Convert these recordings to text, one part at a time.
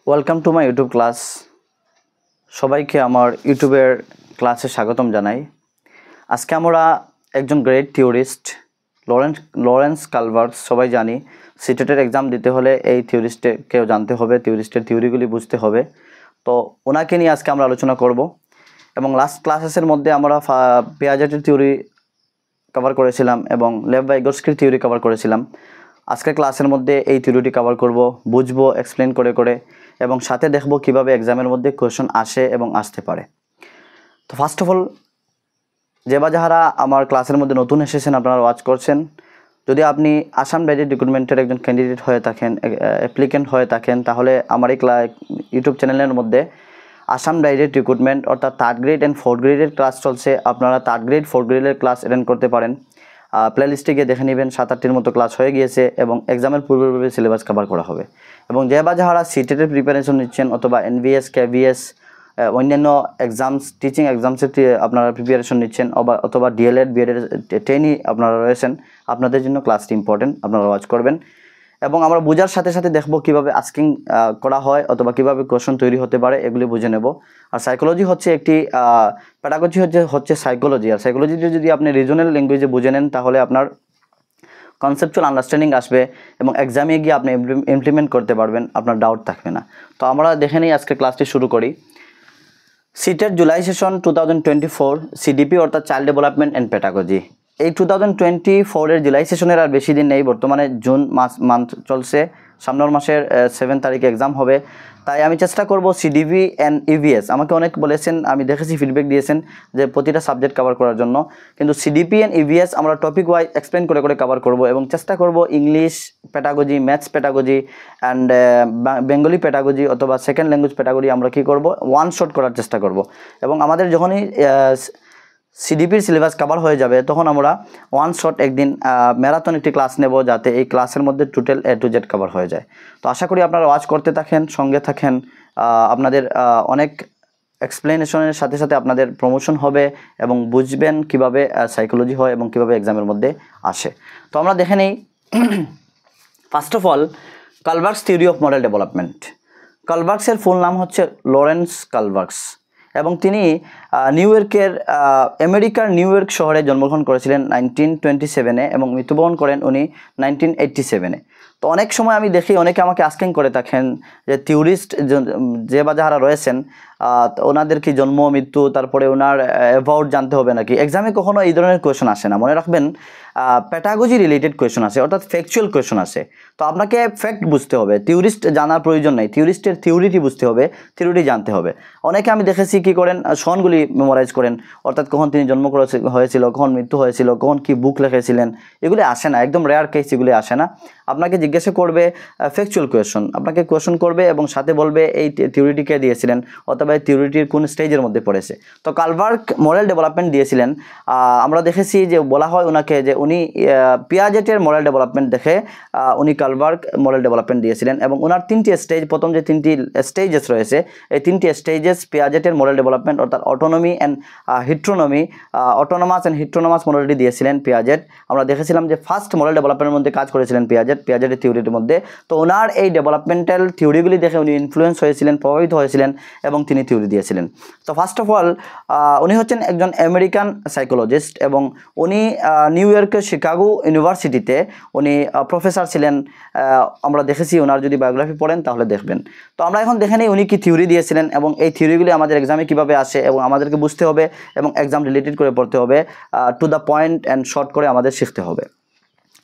Welcome to my YouTube class. সবাইকে আমার ইউটিউবের ক্লাসে স্বাগতম জানাই। আজকে আমরা একজন গ্রেট থিওরিস্ট লরেন্স কালভার্স সবাই জানি। সিটেটের এক্সাম দিতে হলে এই থিওরিস্টকেও জানতে হবে, থিওরিস্টের থিওরিগুলি বুঝতে হবে। তো ওনাকে নিয়ে আজকে আমরা আলোচনা করব এবং লাস্ট ক্লাসেসের মধ্যে আমরা পিয়াজেটের থিওরি কভার করেছিলাম এবং লেভ ভাইগোটস্কির থিওরি কভার করেছিলাম। আজকের ক্লাসের মধ্যে এই থিওরিটি কভার করব, বুঝবো এক্সপ্লেন করে করে, এবং সাথে দেখব কিভাবে এক্সামের মধ্যে কোয়েশ্চন আসে এবং আসতে পারে। তো ফার্স্ট অফ অল, যে বা যারা আমার ক্লাসের মধ্যে নতুন এসেছেন, আপনারা ওয়াচ করছেন, যদি আপনি আসাম ব্যারিয়ার রিক্রুটমেন্টের একজন ক্যান্ডিডেট হয়ে থাকেন, অ্যাপ্লিকেন্ট হয়ে থাকেন, তাহলে আমার এই ইউটিউব চ্যানেলের মধ্যে আসাম ডাইরেক্ট রিক্রুটমেন্ট অর্থাৎ 3rd গ্রেড অ্যান্ড 4th গ্রেডের ক্লাস চলছে। আপনারা 3rd গ্রেড 4th গ্রেডের ক্লাস অ্যাটেন্ড করতে পারেন। প্লেলিস্টে গিয়ে দেখে নেবেন, 7-8টির মতো ক্লাস হয়ে গিয়েছে এবং এক্সামের পূর্বে সিলেবাস কভার করা হবে। এবং যে বা যারা সিটেটের প্রিপারেশন নিচ্ছেন অথবা এনভিএস, কেভিএস, অন্যান্য এক্সামস, টিচিং এক্সামসের আপনারা প্রিপারেশন নিচ্ছেন অথবা ডিএলএড, বিএডের ট্রেনই আপনারা রয়েছেন, আপনাদের জন্য ক্লাসটি ইম্পর্টেন্ট, আপনারা ওয়াচ করবেন। এবং আমরা বোঝার সাথে সাথে দেখব কীভাবে আস্কিং করা হয় অথবা কীভাবে কোয়েশ্চন তৈরি হতে পারে, এগুলি বুঝে নেব। আর সাইকোলজি হচ্ছে একটি প্যাডাগজি হচ্ছে সাইকোলজি। আর সাইকোলজিতে যদি আপনি রিজনাল ল্যাঙ্গুয়েজে বুঝে নেন, তাহলে আপনার কনসেপচুয়াল আন্ডারস্ট্যান্ডিং আসবে এবং এক্সামে গিয়ে আপনি ইমপ্লিমেন্ট করতে পারবেন, আপনার ডাউট থাকবে না। তো আমরা দেখে নিই, আজকে ক্লাসটি শুরু করি। সিটেট জুলাই সেশন 2024 সিডিপি অর্থাৎ চাইল্ড ডেভেলপমেন্ট অ্যান্ড প্যাডাগজি। এই 2024-এর জুলাই সেশনের আর বেশি দিন নেই, বর্তমানে জুন মান্থ চলছে, সামনের মাসের 7 তারিখে এক্সাম হবে। তাই আমি চেষ্টা করব সিডিপি অ্যান্ড ইভিএস, আমাকে অনেক বলেছেন, আমি দেখেছি ফিডব্যাক দিয়েছেন যে প্রতিটা সাবজেক্ট কভার করার জন্য, কিন্তু সিডিপি অ্যান্ড ইভিএস আমরা টপিক ওয়াইজ এক্সপ্লেন করে করে কভার করব এবং চেষ্টা করব English pedagogy, maths pedagogy and Bengali pedagogy অথবা সেকেন্ড ল্যাঙ্গুয়েজ প্যাডাগজি আমরা কী করব, ওয়ান শট করার চেষ্টা করব। এবং আমাদের যখনই সিডিপির সিলেবাস কভার হয়ে যাবে, তখন আমরা ওয়ান শট একদিন ম্যারাথন একটি ক্লাস নেব, যাতে এই ক্লাসের মধ্যে total A to Z cover হয়ে যায়। তো আশা করি আপনারা ওয়াচ করতে থাকেন, সঙ্গে থাকেন, আপনাদের অনেক এক্সপ্লেনেশনের সাথে সাথে আপনাদের প্রমোশন হবে এবং বুঝবেন কিভাবে সাইকোলজি হয় এবং কিভাবে এক্সামের মধ্যে আসে। তো আমরা দেখে নিই, first of all, Kohlberg's theory of moral development. কালভার্সের ফুল নাম হচ্ছে লরেন্স কালভার্স এবং তিনি আমেরিকার নিউ ইয়র্ক শহরে জন্মগ্রহণ করেছিলেন 1927-এ এবং মৃত্যুবরণ করেন উনি 1987-এ। তো অনেক সময় আমি দেখি অনেকে আমাকে আস্কিং করে থাকেন যে থিওরিস্ট যে বা যারা রয়েছেন, ওনাদের কি জন্ম, মৃত্যু, তারপরে ওনার অ্যাবাউট জানতে হবে নাকি? এক্সামে কখনো এই ধরনের কোয়েশন আসে না, মনে রাখবেন। প্যাডাগজি রিলেটেড কোয়েশন আসে, অর্থাৎ ফ্যাকচুয়াল কোয়েশন আসে। তো আপনাকে ফ্যাক্ট বুঝতে হবে, থিওরিস্ট জানার প্রয়োজন নেই, থিওরিস্টের থিওরিটি বুঝতে হবে, থিওরিটি জানতে হবে। অনেকে আমি দেখেছি কী করেন, সনগুলি মেমোরাইজ করেন, অর্থাৎ কখন তিনি জন্ম হয়েছিল, কখন মৃত্যু হয়েছিল, কখন কি বুক লিখেছিলেন, এগুলি আসে না, একদম রেয়ার কেস, এগুলি আসে না। আপনাকে জিজ্ঞাসা করবে ফ্যাকচুয়াল কোয়েশন, আপনাকে কোয়েশন করবে এবং সাথে বলবে এই থিওরিটি কে দিয়েছিলেন অথবা এই থিওরিটির কোন স্টেজের মধ্যে পড়েছে। তো কালভার্স মডেল ডেভেলপমেন্ট দিয়েছিলেন। আমরা দেখেছি যে বলা হয় ওনাকে যে উনি পিয়াজেটের মডেল ডেভেলপমেন্ট দেখে উনি কালভার্স মডেল ডেভেলপমেন্ট দিয়েছিলেন এবং ওনার 3টি স্টেজ, প্রথম যে 3টি স্টেজেস রয়েছে, এই 3টি স্টেজেস পিয়াজেটের মডেল ডেভেলপমেন্ট অর্থাৎ অটোনমি অ্যান্ড হিট্রোনমি, অটোনমাস অ্যান্ড হিট্রোনমাস মডেলটি দিয়েছিলেন পিয়াজেট। আমরা দেখেছিলাম যে ফার্স্ট মডেল ডেভেলপমেন্টের মধ্যে কাজ করেছিলেন পিয়াজেটের থিওরির মধ্যে। তো ওনার এই ডেভেলপমেন্টাল থিওরিগুলি দেখে উনি ইনফ্লুয়েন্স হয়েছিলেন, প্রভাবিত হয়েছিলেন এবং তিনি থিওরি দিয়েছিলেন। তো ফার্স্ট অফ অল, উনি হচ্ছেন একজন আমেরিকান সাইকোলজিস্ট এবং উনি নিউ ইয়র্কের শিকাগো ইউনিভার্সিটিতে উনি প্রফেসর ছিলেন। আমরা দেখেছি, ওনার যদি বায়োগ্রাফি পড়েন তাহলে দেখবেন। তো আমরা এখন দেখে নিই উনি কি থিওরি দিয়েছিলেন এবং এই থিওরিগুলি আমাদের এক্সামে কীভাবে আসে এবং আমাদেরকে বুঝতে হবে এবং এক্সাম রিলেটেড করে পড়তে হবে, to the point and short করে আমাদের শিখতে হবে।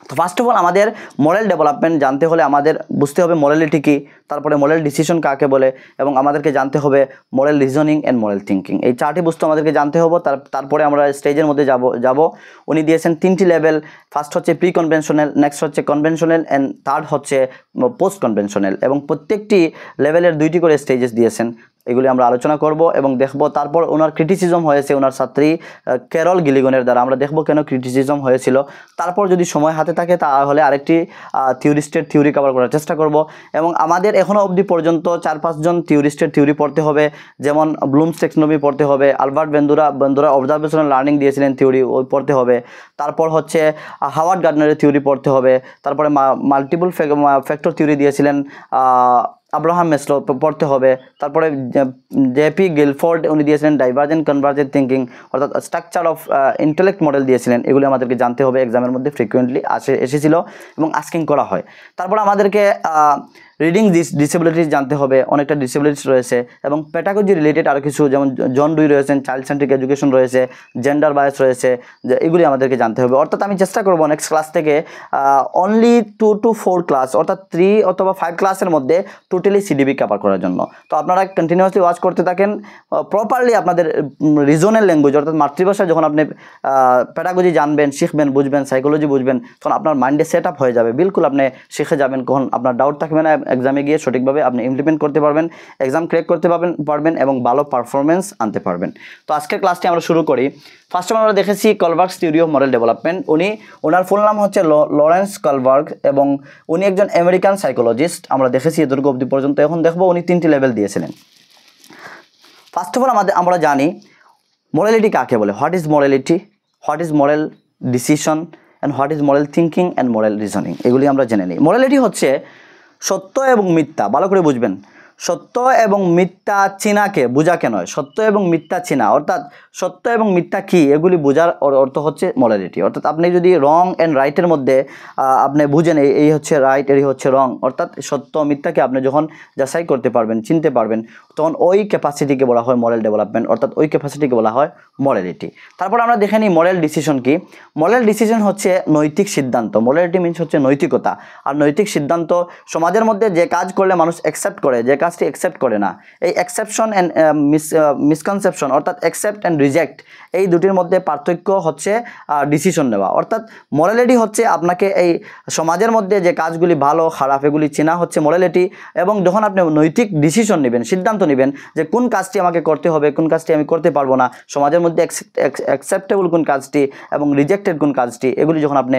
তো ফার্স্ট অফ অল, আমাদের মডেল ডেভেলপমেন্ট জানতে হলে আমাদের বুঝতে হবে মডেলিটি কী, তারপরে মডেল ডিসিশন কাকে বলে এবং আমাদেরকে জানতে হবে model reasoning and model thinking. এই 4টি বস্তু আমাদেরকে জানতে হবে। তারপরে আমরা স্টেজের মধ্যে যাব। উনি দিয়েছেন 3টি লেভেল, ফার্স্ট হচ্ছে প্রি কনভেনশনাল, নেক্সট হচ্ছে কনভেনশনাল অ্যান্ড থার্ড হচ্ছে পোস্ট কনভেনশনাল এবং প্রত্যেকটি লেভেলের 2টি করে স্টেজেস দিয়েছেন। এগুলি আমরা আলোচনা করব এবং দেখব। তারপর ওনার ক্রিটিসিজম হয়েছে ওনার ছাত্রী ক্যারল গিলিগনের দ্বারা, আমরা দেখব কেন ক্রিটিসিজম হয়েছিল। তারপর যদি সময় হাতে থাকে তাহলে আরেকটি থিওরিস্টের থিওরি কভার করার চেষ্টা করব এবং আমাদের এখনও অবধি পর্যন্ত 4-5 জন থিওরিস্টের থিওরি পড়তে হবে, যেমন ব্লুমস টেক্সোনমি পড়তে হবে, আলবার্ট বেন্দুরা অবজারভেশনাল লার্নিং দিয়েছিলেন থিওরি, ওই পড়তে হবে। তারপর হচ্ছে হাওয়ার্ড গার্ডনারের থিওরি পড়তে হবে। তারপরে মাল্টিপল ফ্যাক্টর থিওরি দিয়েছিলেন আব্রাহাম মেসলো পড়তে হবে। তারপরে জেপি গিলফোর্ড উনি দিয়েছিলেন ডাইভার্জেন্ট কনভার্জেন্ট থিঙ্কিং, অর্থাৎ স্ট্রাকচার অফ ইন্টেলেক্ট মডেল দিয়েছিলেন। এগুলি আমাদেরকে জানতে হবে, এক্সামের মধ্যে ফ্রিকুয়েন্টলি এসেছিল এবং আস্কিং করা হয়। তারপর আমাদেরকে রিডিং ডিসেবিলিটিস জানতে হবে, অনেকটা ডিসেবিলিটিস রয়েছে, এবং প্যাটাগজি রিলেটেড আরও কিছু, যেমন জন ডুই রয়েছেন, চাইল্ড সেন্ট্রিক এডুকেশন রয়েছে, জেন্ডার বায়াস রয়েছে, যে এগুলি আমাদেরকে জানতে হবে। অর্থাৎ আমি চেষ্টা করবো নেক্সট ক্লাস থেকে অনলি 2 to 4 ক্লাস, অর্থাৎ 3 অথবা 5 ক্লাসের মধ্যে টোটালি সিডিবি কভার করার জন্য। তো আপনারা কন্টিনিউয়াসলি ওয়াচ করতে থাকেন, প্রপারলি আপনাদের রিজনাল ল্যাঙ্গুয়েজ অর্থাৎ মাতৃভাষায় যখন আপনি প্যাটাগজি জানবেন, শিখবেন, বুঝবেন, সাইকোলজি বুঝবেন, তখন আপনার মাইন্ডে সেট আপ হয়ে যাবে, বিলকুল আপনি শিখে যাবেন, কখন আপনার ডাউট থাকবে না, এক্সামে গিয়ে সঠিকভাবে আপনি ইমপ্লিমেন্ট করতে পারবেন, এক্সাম ক্র্যাক করতে পারবেন এবং ভালো পারফরমেন্স আনতে পারবেন। তো আজকের ক্লাসটি আমরা শুরু করি। ফার্স্ট অফ আমরা দেখেছি কলবার্গস থিওরি অফ মডেল ডেভেলপমেন্ট। ওনার ফুল নাম হচ্ছে লরেন্স কলবার্গ এবং উনি একজন আমেরিকান সাইকোলজিস্ট। আমরা দেখেছি এতটুকু অবধি পর্যন্ত। এখন দেখবো উনি 3টি লেভেল দিয়েছিলেন। ফার্স্ট অফ অল আমরা জানি মোরালিটি কাকে বলে। What is morality, what is moral decision and what is moral thinking and moral reasoning, এগুলি আমরা জেনে নিই। মোরালিটি হচ্ছে সত্য এবং মিথ্যা, ভালো করে বুঝবেন। সত্য এবং মিথ্যা চিনাকে, বোঝাকে নয়, সত্য এবং মিথ্যা চিনা, অর্থাৎ সত্য এবং মিথ্যা কী এগুলি বোঝার অর্থ হচ্ছে মোরালিটি। অর্থাৎ আপনি যদি রং অ্যান্ড রাইটের মধ্যে আপনি বুঝেন এই হচ্ছে রাইট, এই হচ্ছে রং, অর্থাৎ সত্য মিথ্যাকে আপনি যখন যাচাই করতে পারবেন, চিনতে পারবেন, তখন ওই ক্যাপাসিটিকে বলা হয় মোরাল ডেভেলপমেন্ট, অর্থাৎ ওই ক্যাপাসিটিকে বলা হয় মোরালিটি। তারপর আমরা দেখে নিই মোরাল ডিসিশন কি। মোরাল ডিসিশন হচ্ছে নৈতিক সিদ্ধান্ত। মোরালিটি মিনস হচ্ছে নৈতিকতা। আর নৈতিক সিদ্ধান্ত সমাজের মধ্যে যে কাজ করলে মানুষ অ্যাকসেপ্ট করে, যে কাজটি অ্যাকসেপ্ট করে না, এই অ্যাকসেপশন অ্যান্ড মিসকনসেপশন অর্থাৎ অ্যাকসেপ্ট অ্যান্ড রিজেক্ট, এই দুটির মধ্যে পার্থক্য হচ্ছে ডিসিশন নেওয়া। অর্থাৎ মোরালিটি হচ্ছে আপনাকে এই সমাজের মধ্যে যে কাজগুলি ভালো খারাপ এগুলি চেনা হচ্ছে মোরালিটি, এবং যখন আপনি নৈতিক ডিসিশন নেবেন, সিদ্ধান্ত নেবেন যে কোন কাজটি আমাকে করতে হবে, কোন কাজটি আমি করতে পারবো না, সমাজের মধ্যে অ্যাকসেপ্টেবল কোন কাজটি এবং রিজেক্টেড কোন কাজটি, এগুলি যখন আপনি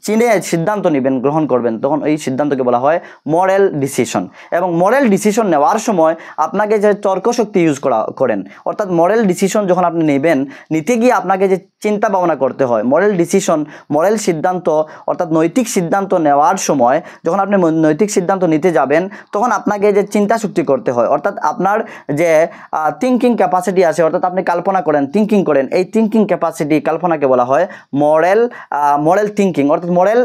চিনে সিদ্ধান্ত নেবেন, গ্রহণ করবেন, তখন এই সিদ্ধান্তকে বলা হয় মোরাল ডিসিশন। এবং মোরাল ডিসিশন নেওয়ার সময় আপনাকে যে তর্কশক্তি ইউজ করেন, অর্থাৎ মোরাল ডিসিশন যখন আপনি নেবেন, নিতে গিয়ে আপনাকে যে চিন্তা ভাবনা করতে হয়, মোরাল ডিসিশন, মোরাল সিদ্ধান্ত অর্থাৎ নৈতিক সিদ্ধান্ত নেওয়ার সময় যখন আপনি নৈতিক সিদ্ধান্ত নিতে যাবেন, তখন আপনাকে যে চিন্তা শক্তি করতে হয়, অর্থাৎ আপনার যে থিঙ্কিং ক্যাপাসিটি আছে, অর্থাৎ আপনি কল্পনা করেন, থিঙ্কিং করেন, এই থিঙ্কিং ক্যাপাসিটি কল্পনাকে বলা হয় মোরাল থিঙ্কিং, অর্থাৎ মোরাল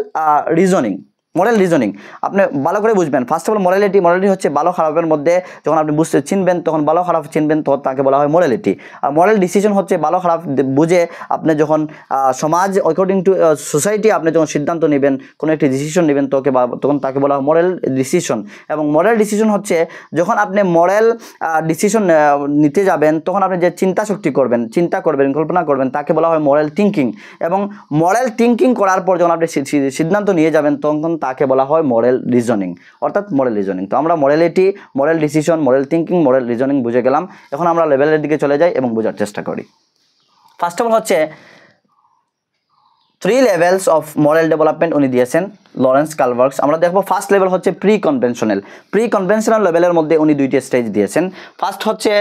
রিজনিং। মোরাল রিজনিং আপনি ভালো করে বুঝবেন। ফার্স্ট অফ অল মোরালিটি হচ্ছে ভালো খারাপের মধ্যে যখন আপনি চিনবেন, তখন ভালো খারাপ চিনবেন, তখন তাকে বলা হয় মোরালিটি। আর মোরাল ডিসিশন হচ্ছে ভালো খারাপ বুঝে আপনি যখন সমাজ অ্যাকর্ডিং টু সোসাইটি আপনি যখন সিদ্ধান্ত নেবেন, কোনো একটি ডিসিশন নেবেন, তখন তাকে বলা হয় মোরাল ডিসিশন। এবং মোরাল ডিসিশন হচ্ছে যখন আপনি মোরাল ডিসিশন নিতে যাবেন, তখন আপনি যে চিন্তা করবেন, কল্পনা করবেন, তাকে বলা হয় মোরাল থিঙ্কিং। এবং মোরাল থিঙ্কিং করার পর যখন আপনি সিদ্ধান্ত নিয়ে যাবেন, তখন তাকে বলা হয় মোরাল রিজনিং, অর্থাৎ মোরাল রিজনিং। তো আমরা morality, moral decision, moral thinking, moral reasoning বুঝে গেলাম। এখন আমরা লেভেলের দিকে চলে যাই এবং বোঝার চেষ্টা করি। ফার্স্ট অফ অল হচ্ছে 3 লেভেলস অফ মোরাল ডেভেলপমেন্ট উনি দিয়েছেন লরেন্স কলবার্গস। আমরা দেখবো ফার্স্ট লেভেল হচ্ছে প্রি কনভেনশনাল লেভেলের মধ্যে উনি 2টি স্টেজ দিয়েছেন। ফার্স্ট হচ্ছে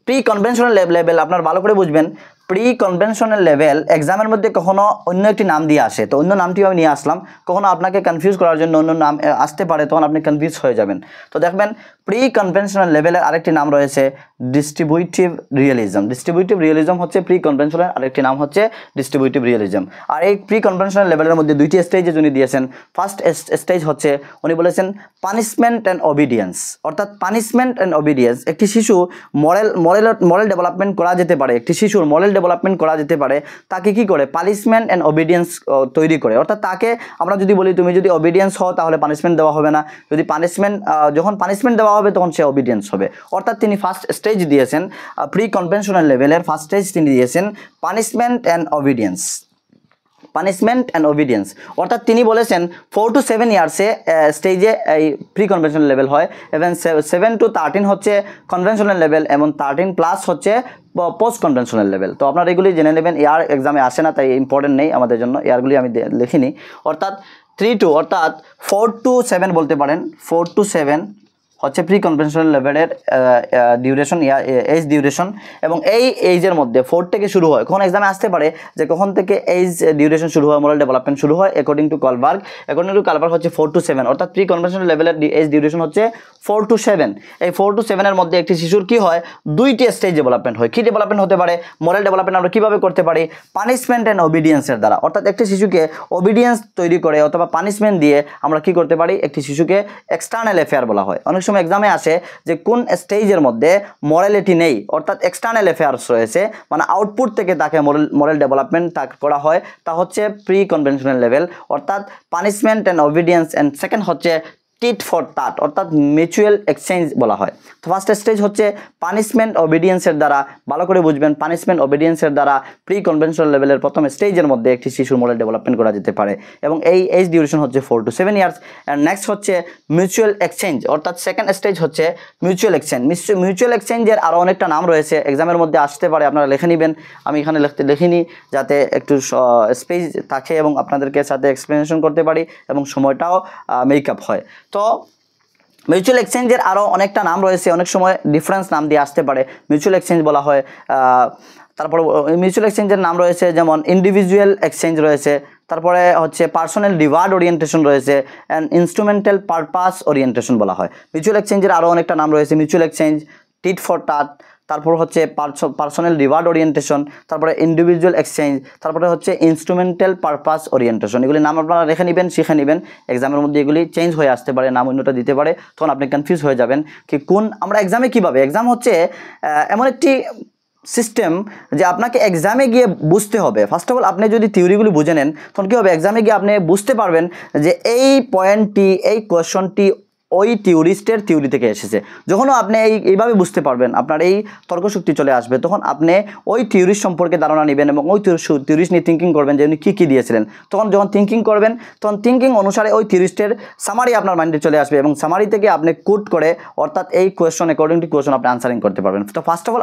প্রি কনভেনশনাল লেভেল। আপনার ভালো করে বুঝবেন, প্রি কনভেনশনাল লেভেল এক্সামের মধ্যে কখনো অন্য একটি নাম দিয়ে আসে, তো অন্য নামটিও আমি নিয়ে আসলাম, কখনো আপনাকে কনফিউজ করার জন্য অন্য নাম আসতে পারে, তখন আপনি কনফিউজ হয়ে যাবেন। তো দেখবেন প্রি কনভেনশনাল লেভেলের আরেকটি নাম রয়েছে ডিস্ট্রিবিউটিভ রিয়েলিজম হচ্ছে প্রি কনভেনশনাল, আরেকটি নাম হচ্ছে ডিস্ট্রিবিউটিভ রিয়েলিজম। আর এই প্রি কনভেনশনাল লেভেলের মধ্যে 2টি স্টেজে উনি দিয়েছেন। ফার্স্ট স্টেজ হচ্ছে উনি বলেছেন পানিশমেন্ট অ্যান্ড ওবিডিয়েন্স, অর্থাৎ পানিশমেন্ট অ্যান্ড ওবিডিয়েন্স। একটি শিশু মোরাল ডেভেলপমেন্ট করা যেতে পারে, একটি শিশুর মোরাল ডেভেলপমেন্ট করা যেতে পারে তাকে কি করে, পানিশমেন্ট অ্যান্ড ওবিডিয়েন্স তৈরি করে। অর্থাৎ তাকে আমরা যদি বলি তুমি যদি ওবিডিয়েন্স হও তাহলে পানিশমেন্ট দেওয়া হবে না, যদি যখন পানিশমেন্ট দেওয়া হবে তখন সে ওবিডিয়েন্স হবে। অর্থাৎ তিনি ফার্স্ট স্টেজ দিয়েছেন, প্রি কনভেনশনাল লেভেলের ফার্স্ট স্টেজ তিনি দিয়েছেন পানিশমেন্ট অ্যান্ড ওবিডিয়েন্স। অর্থাৎ তিনি বলেছেন 4 to 7 ইয়ার্সে স্টেজে এই প্রি কনভেনশনাল লেভেল হয়, এবং 7 to 13 হচ্ছে কনভেনশনাল লেভেল, এবং 13+ হচ্ছে পোস্ট কনভেনশনাল লেভেল। তো আপনারা এগুলি জেনে নেবেন, ইয়ার এক্সামে আসে না, তাই ইম্পর্টেন্ট নেই আমাদের জন্য, ইয়ারগুলি আমি লিখিনি। অর্থাৎ 4 to 7 বলতে পারেন, 4 to 7 হচ্ছে প্রি কনভেনশনাল লেভেলের ডিউরেশন এজ ডিউরেশন, এবং এই এইজের মধ্যে 4 থেকে শুরু হয়। কখন এক্সামে আসতে পারে যে কখন থেকে এজ ডিউরেশন শুরু হয়, মোরাল ডেভেলপমেন্ট শুরু হয় অ্যাকর্ডিং টু কালবার্গ হচ্ছে 4 to 7, অর্থাৎ প্রি কনভেনশনাল লেভেলের এজ ডিউরেশন হচ্ছে 4 to 7। এই 4 to 7 এর মধ্যে একটি শিশুর কি হয়, 2টি স্টেজ ডেভেলপমেন্ট হয়। কি ডেভেলপমেন্ট হতে পারে? মোরাল ডেভেলপমেন্ট আমরা কিভাবে করতে পারি? পানিশমেন্ট অ্যান্ড ওবিডিয়েন্সের দ্বারা, অর্থাৎ একটি শিশুকে ওবিডিয়েন্স তৈরি করে অথবা পানিশমেন্ট দিয়ে আমরা কি করতে পারি, একটি শিশুকে এক্সটার্নাল অ্যাফেয়ার বলা হয়। অনেক সময় এক্সামে আসে যে কোন স্টেজের মধ্যে মরালিটি নেই, অর্থাৎ এক্সটার্নাল অ্যাফেয়ার্স রয়েছে, মানে আউটপুট থেকে তাকে মোরাল ডেভেলপমেন্ট করা হয়, তা হচ্ছে প্রি কনভেনশনাল লেভেল, অর্থাৎ punishment and obedience. And second হচ্ছে টিট ফর টাট, অর্থাৎ মিউচুয়াল এক্সচেঞ্জ বলা হয়। তো ফার্স্ট স্টেজ হচ্ছে পানিশমেন্ট ওবিডিয়েন্সের দ্বারা, ভালো করে বুঝবেন, পানিশমেন্ট ওবিডিয়েন্সের দ্বারা প্রি কনভেনশনাল লেভেলের প্রথম স্টেজের মধ্যে একটি শিশুর মোরাল ডেভেলপমেন্ট করা যেতে পারে, এবং এই এজ ডিউরেশন হচ্ছে 4 to 7 ইয়ার্স। অ্যান্ড নেক্সট হচ্ছে মিউচুয়াল এক্সচেঞ্জ, অর্থাৎ সেকেন্ড স্টেজ হচ্ছে মিউচুয়াল এক্সচেঞ্জ। মিউচুয়াল এক্সচেঞ্জের আরও অনেকটা নাম রয়েছে, এক্সামের মধ্যে আসতে পারে, আপনারা লিখে নেবেন। আমি এখানে লিখিনি যাতে একটু স্পেস থাকে এবং আপনাদেরকে সাথে এক্সপ্লেনেশন করতে পারি এবং সময়টাও মেকআপ হয়। তো মিউচুয়াল এক্সচেঞ্জের আরও অনেকটা নাম রয়েছে, অনেক সময় ডিফারেন্স নাম দিয়ে আসতে পারে। মিউচুয়াল এক্সচেঞ্জ বলা হয়, তারপর মিউচুয়াল এক্সচেঞ্জের নাম রয়েছে যেমন ইন্ডিভিজুয়াল এক্সচেঞ্জ রয়েছে, তারপরে হচ্ছে পার্সোনাল রিওয়ার্ড ওরিয়েন্টেশন রয়েছে, অ্যান্ড ইনস্ট্রুমেন্টাল পারপাস ওরিয়েন্টেশন বলা হয়। মিউচুয়াল এক্সচেঞ্জের আরও অনেকটা নাম রয়েছে, মিউচুয়াল এক্সচেঞ্জ, টিট ফর টাট, তারপর হচ্ছে পার্সোনাল রিওয়ার্ড ওরিয়েন্টেশন, তারপরে ইন্ডিভিজুয়াল এক্সচেঞ্জ, তারপরে হচ্ছে ইনস্ট্রুমেন্টাল পারপাস ওরিয়েন্টেশন। এগুলি নাম আপনারা রেখে নেবেন, শিখে নেবেন। এক্সামের মধ্যে এগুলি চেঞ্জ হয়ে আসতে পারে, নাম অন্যটা দিতে পারে, তখন আপনি কনফিউজ হয়ে যাবেন কি কোন আমরা এক্সামে কীভাবে। এক্সাম হচ্ছে এমন একটি সিস্টেম যে আপনাকে এক্সামে গিয়ে বুঝতে হবে। ফার্স্ট অফ অল আপনি যদি থিওরিগুলি বুঝে নেন, তখন কী হবে, এক্সামে গিয়ে আপনি বুঝতে পারবেন যে এই পয়েন্টটি, এই কোয়েশনটি ওই থিওরিস্টের থিওরি থেকে এসেছে। যখনও আপনি এইভাবে বুঝতে পারবেন, আপনার এই তর্কশক্তি চলে আসবে, তখন আপনি ওই থিওরিস্ট সম্পর্কে ধারণা নেবেন এবং ওই থিওরিস্ট নিয়ে থিঙ্কিং করবেন যে উনি কী দিয়েছিলেন। তখন যখন থিঙ্কিং করবেন, তখন থিঙ্কিং অনুসারে ওই থিওরিস্টের সামারি আপনার মাইন্ডে চলে আসবে, এবং সামারি থেকে আপনি কোট করে, অর্থাৎ এই কোয়েশন অ্যাকর্ডিং টু কোয়েশন আপনি আনসারিং করতে পারবেন। তো ফার্স্ট অফ অল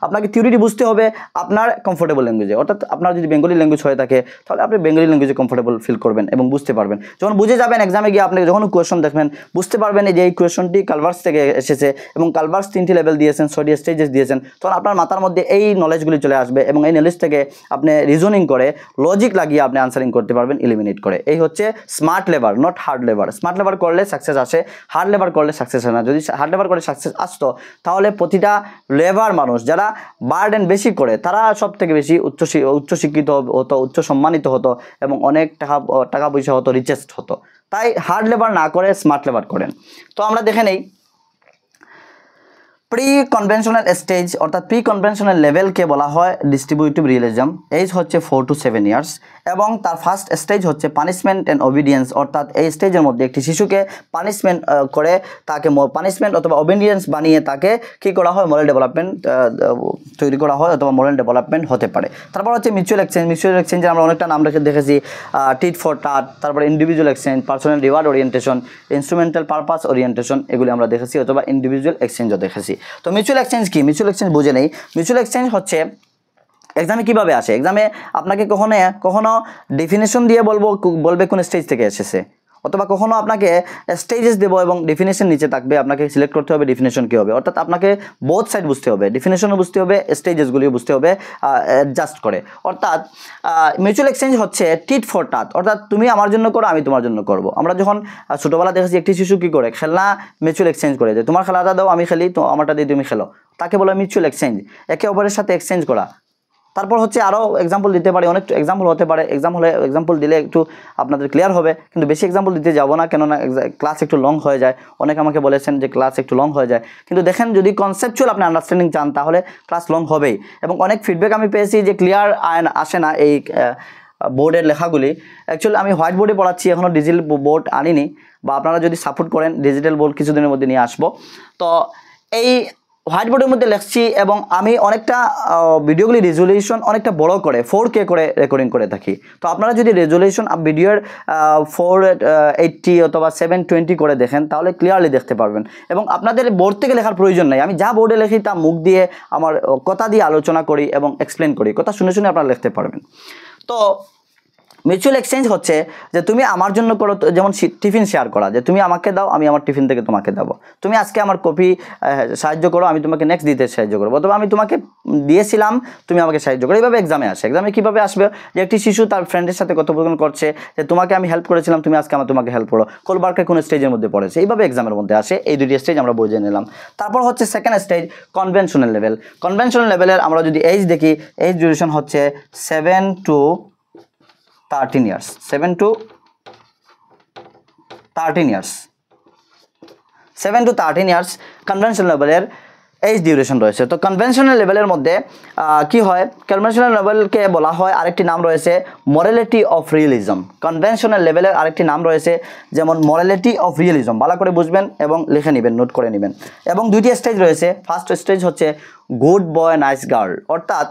আপনাকে থিওরিটি বুঝতে হবে আপনার কমফোর্টেবল ল্যাঙ্গুয়েজে, অর্থাৎ আপনার যদি বেঙ্গলি ল্যাঙ্গুয়েজ হয়ে থাকে তাহলে আপনি বেঙ্গলি ল্যাঙ্গুয়েজে কমফোর্টেবল ফিল করবেন এবং বুঝতে পারবেন। যখন বুঝে যাবেন, এক্সামে গিয়ে আপনি যখন কোয়েশন দেখবেন, বুঝতে পারবেন যে এই কোয়েশনটি কালভার্স থেকে এসেছে এবং কালভার্স 3টি লেভেল দিয়েছেন, 6টি স্টেজেস দিয়েছেন। তখন আপনার মাথার মধ্যে এই নলেজগুলি চলে আসবে এবং এই নলেজ থেকে আপনি রিজনিং করে, লজিক লাগিয়ে আপনি আনসারিং করতে পারবেন, এলিমিনেট করে। এই হচ্ছে smart labour, not hard labour. Smart labour করলে সাকসেস আসে, হার্ড লেবার করলে সাকসেস হয় না। যদি হার্ড লেবার করে সাকসেস আসতো, তাহলে প্রতিটা লেবার মানুষ যারা বার্ডেন বেশি করে, তারা সব থেকে বেশি উচ্চশিক্ষিত হতো, উচ্চ সম্মানিত হতো এবং অনেক টাকা পয়সা হতো, রিচেস্ট হতো। তাই হার্ড লেবার না করে স্মার্ট লেবার করেন। তো আমরা দেখে নেই প্রি কনভেনশনাল স্টেজ, অর্থাৎ প্রি কনভেনশনাল লেভেলকে বলা হয় ডিস্ট্রিবিউটিভ রিয়েলিজম। এজ হচ্ছে 4 to 7 ইয়ার্স, এবং তার ফার্স্ট স্টেজ হচ্ছে পানিশমেন্ট অ্যান্ড ওবিডিয়েন্স, অর্থাৎ এই স্টেজের মধ্যে একটি শিশুকে পানিশমেন্ট করে, তাকে পানিশমেন্ট অথবা ওবিডিয়েন্স বানিয়ে তাকে কী করা হয়, মোরাল ডেভেলপমেন্ট তৈরি করা হয় অথবা মোরাল ডেভেলপমেন্ট হতে পারে। তারপর হচ্ছে মিউচুয়াল এক্সচেঞ্জ। মিউচুয়াল এক্সচেঞ্জের আমরা অনেকটা নাম দেখেছি, টিট ফর টাট, তারপরে individual exchange, personal reward orientation, instrumental purpose orientation, এগুলি আমরা দেখেছি, অথবা ইন্ডিভিজুয়াল এক্সচেঞ্জও দেখেছি। তো মিউচুয়াল এক্সচেঞ্জ কি? মিউচুয়াল এক্সচেঞ্জ বুঝে নেই। মিউচুয়াল এক্সচেঞ্জ হচ্ছে এক্সামে কীভাবে আসে, এক্সামে আপনাকে কখনো ডেফিনেশন দিয়ে বলবে কোন স্টেজ থেকে এসেছে, অথবা কখনো আপনাকে স্টেজেস দেবো এবং ডেফিনেশন নিচে থাকবে, আপনাকে সিলেক্ট করতে হবে ডেফিনেশন কী হবে। অর্থাৎ আপনাকে বোথ সাইড বুঝতে হবে, ডেফিনেশনও বুঝতে হবে, স্টেজেসগুলিও বুঝতে হবে অ্যাডজাস্ট করে। অর্থাৎ মিউচুয়াল এক্সচেঞ্জ হচ্ছে টিট ফর টাট, অর্থাৎ তুমি আমার জন্য করো, আমি তোমার জন্য করবো। আমরা যখন ছোটোবেলা দেখেছি একটি শিশু কী করে, খেলনা মিউচুয়াল এক্সচেঞ্জ করে, যে তোমার খেলাটা দাও আমি খেলি, তো আমারটা দিয়ে তুমি খেলো, তাকে বলা মিউচুয়াল এক্সচেঞ্জ, একে অপরের সাথে এক্সচেঞ্জ করা। তারপর হচ্ছে আরও এক্সাম্পল দিতে পারি, অনেক এক্সাম্পল হতে পারে, এক্সাম্পল দিলে একটু আপনাদের ক্লিয়ার হবে, কিন্তু বেশি এক্সাম্পল দিতে যাবো না, কেননা ক্লাস একটু লং হয়ে যায়। অনেকে আমাকে বলেছেন যে ক্লাস একটু লং হয়ে যায়, কিন্তু দেখেন যদি কনসেপচুয়াল আপনি আন্ডারস্ট্যান্ডিং চান তাহলে ক্লাস লং হবেই। এবং অনেক ফিডব্যাক আমি পেয়েছি যে ক্লিয়ার আসে না এই বোর্ডের লেখাগুলি। অ্যাকচুয়ালি আমি হোয়াইট বোর্ডে পড়াচ্ছি, এখনও ডিজিটাল বোর্ড আনিনি, বা আপনারা যদি সাপোর্ট করেন ডিজিটাল বোর্ড কিছুদিনের মধ্যে নিয়ে আসবো। তো এই হোয়াইট বোর্ডের মধ্যে লিখছি, এবং আমি অনেকটা ভিডিওগুলি রেজুলেশন অনেকটা বড় করে 4K করে রেকর্ডিং করে থাকি। তো আপনারা যদি রেজুলেশন ভিডিওর 480 অথবা 720 করে দেখেন, তাহলে ক্লিয়ারলি দেখতে পারবেন, এবং আপনাদের বোর্ড থেকে লেখার প্রয়োজন নেই। আমি যা বোর্ডে লিখি তা মুখ দিয়ে, আমার কথা দিয়ে আলোচনা করি এবং এক্সপ্লেন করি, কথা শুনে শুনে আপনারা লিখতে পারবেন। তো মিউচুয়াল এক্সচেঞ্জ হচ্ছে যে তুমি আমার জন্য করো, যেমন টিফিন শেয়ার করা, যে তুমি আমাকে দাও, আমি আমার টিফিন থেকে তোমাকে দেবো। তুমি আজকে আমার কপি সাহায্য করো, আমি তোমাকে নেক্সট দিতে সাহায্য করবো, অথবা আমি তোমাকে দিয়েছিলাম, তুমি আমাকে সাহায্য করো। এইভাবে এক্সামে আসে। এক্সামে কীভাবে আসবে, যে একটি শিশু তার ফ্রেন্ডের সাথে কথোপকথন করছে যে তোমাকে আমি হেল্প করেছিলাম, তুমি আজকে তোমাকে হেল্প করো। কোলবার্গের কোন স্টেজের মধ্যে পড়েছে, এইভাবে এক্সামের মধ্যে আসে। এই দুটি স্টেজ আমরা বুঝে নিলাম। তারপর হচ্ছে second stage conventional level. Conventional লেভেলের আমরা যদি এজ দেখি, এজ ডিউরেশন হচ্ছে 7 to 13 years, 7 to 13 years, 7 to 13 years conventional লেভেলের এজ ডিউরেশন রয়েছে। তো কনভেনশনাল লেভেলের মধ্যে কি হয়, কনভেনশনাল লেভেলকে বলা হয়, আরেকটি নাম রয়েছে মোরালিটি অফ রিয়েলিজম। কনভেনশনাল লেভেলের আরেকটি নাম রয়েছে যেমন মোরালিটি অফ রিয়েলিজম। ভালো করে বুঝবেন এবং লিখে নেবেন, নোট করে নেবেন। এবং দুইটি স্টেজ রয়েছে। ফার্স্ট স্টেজ হচ্ছে গুড বয় নাইস গার্ল, অর্থাৎ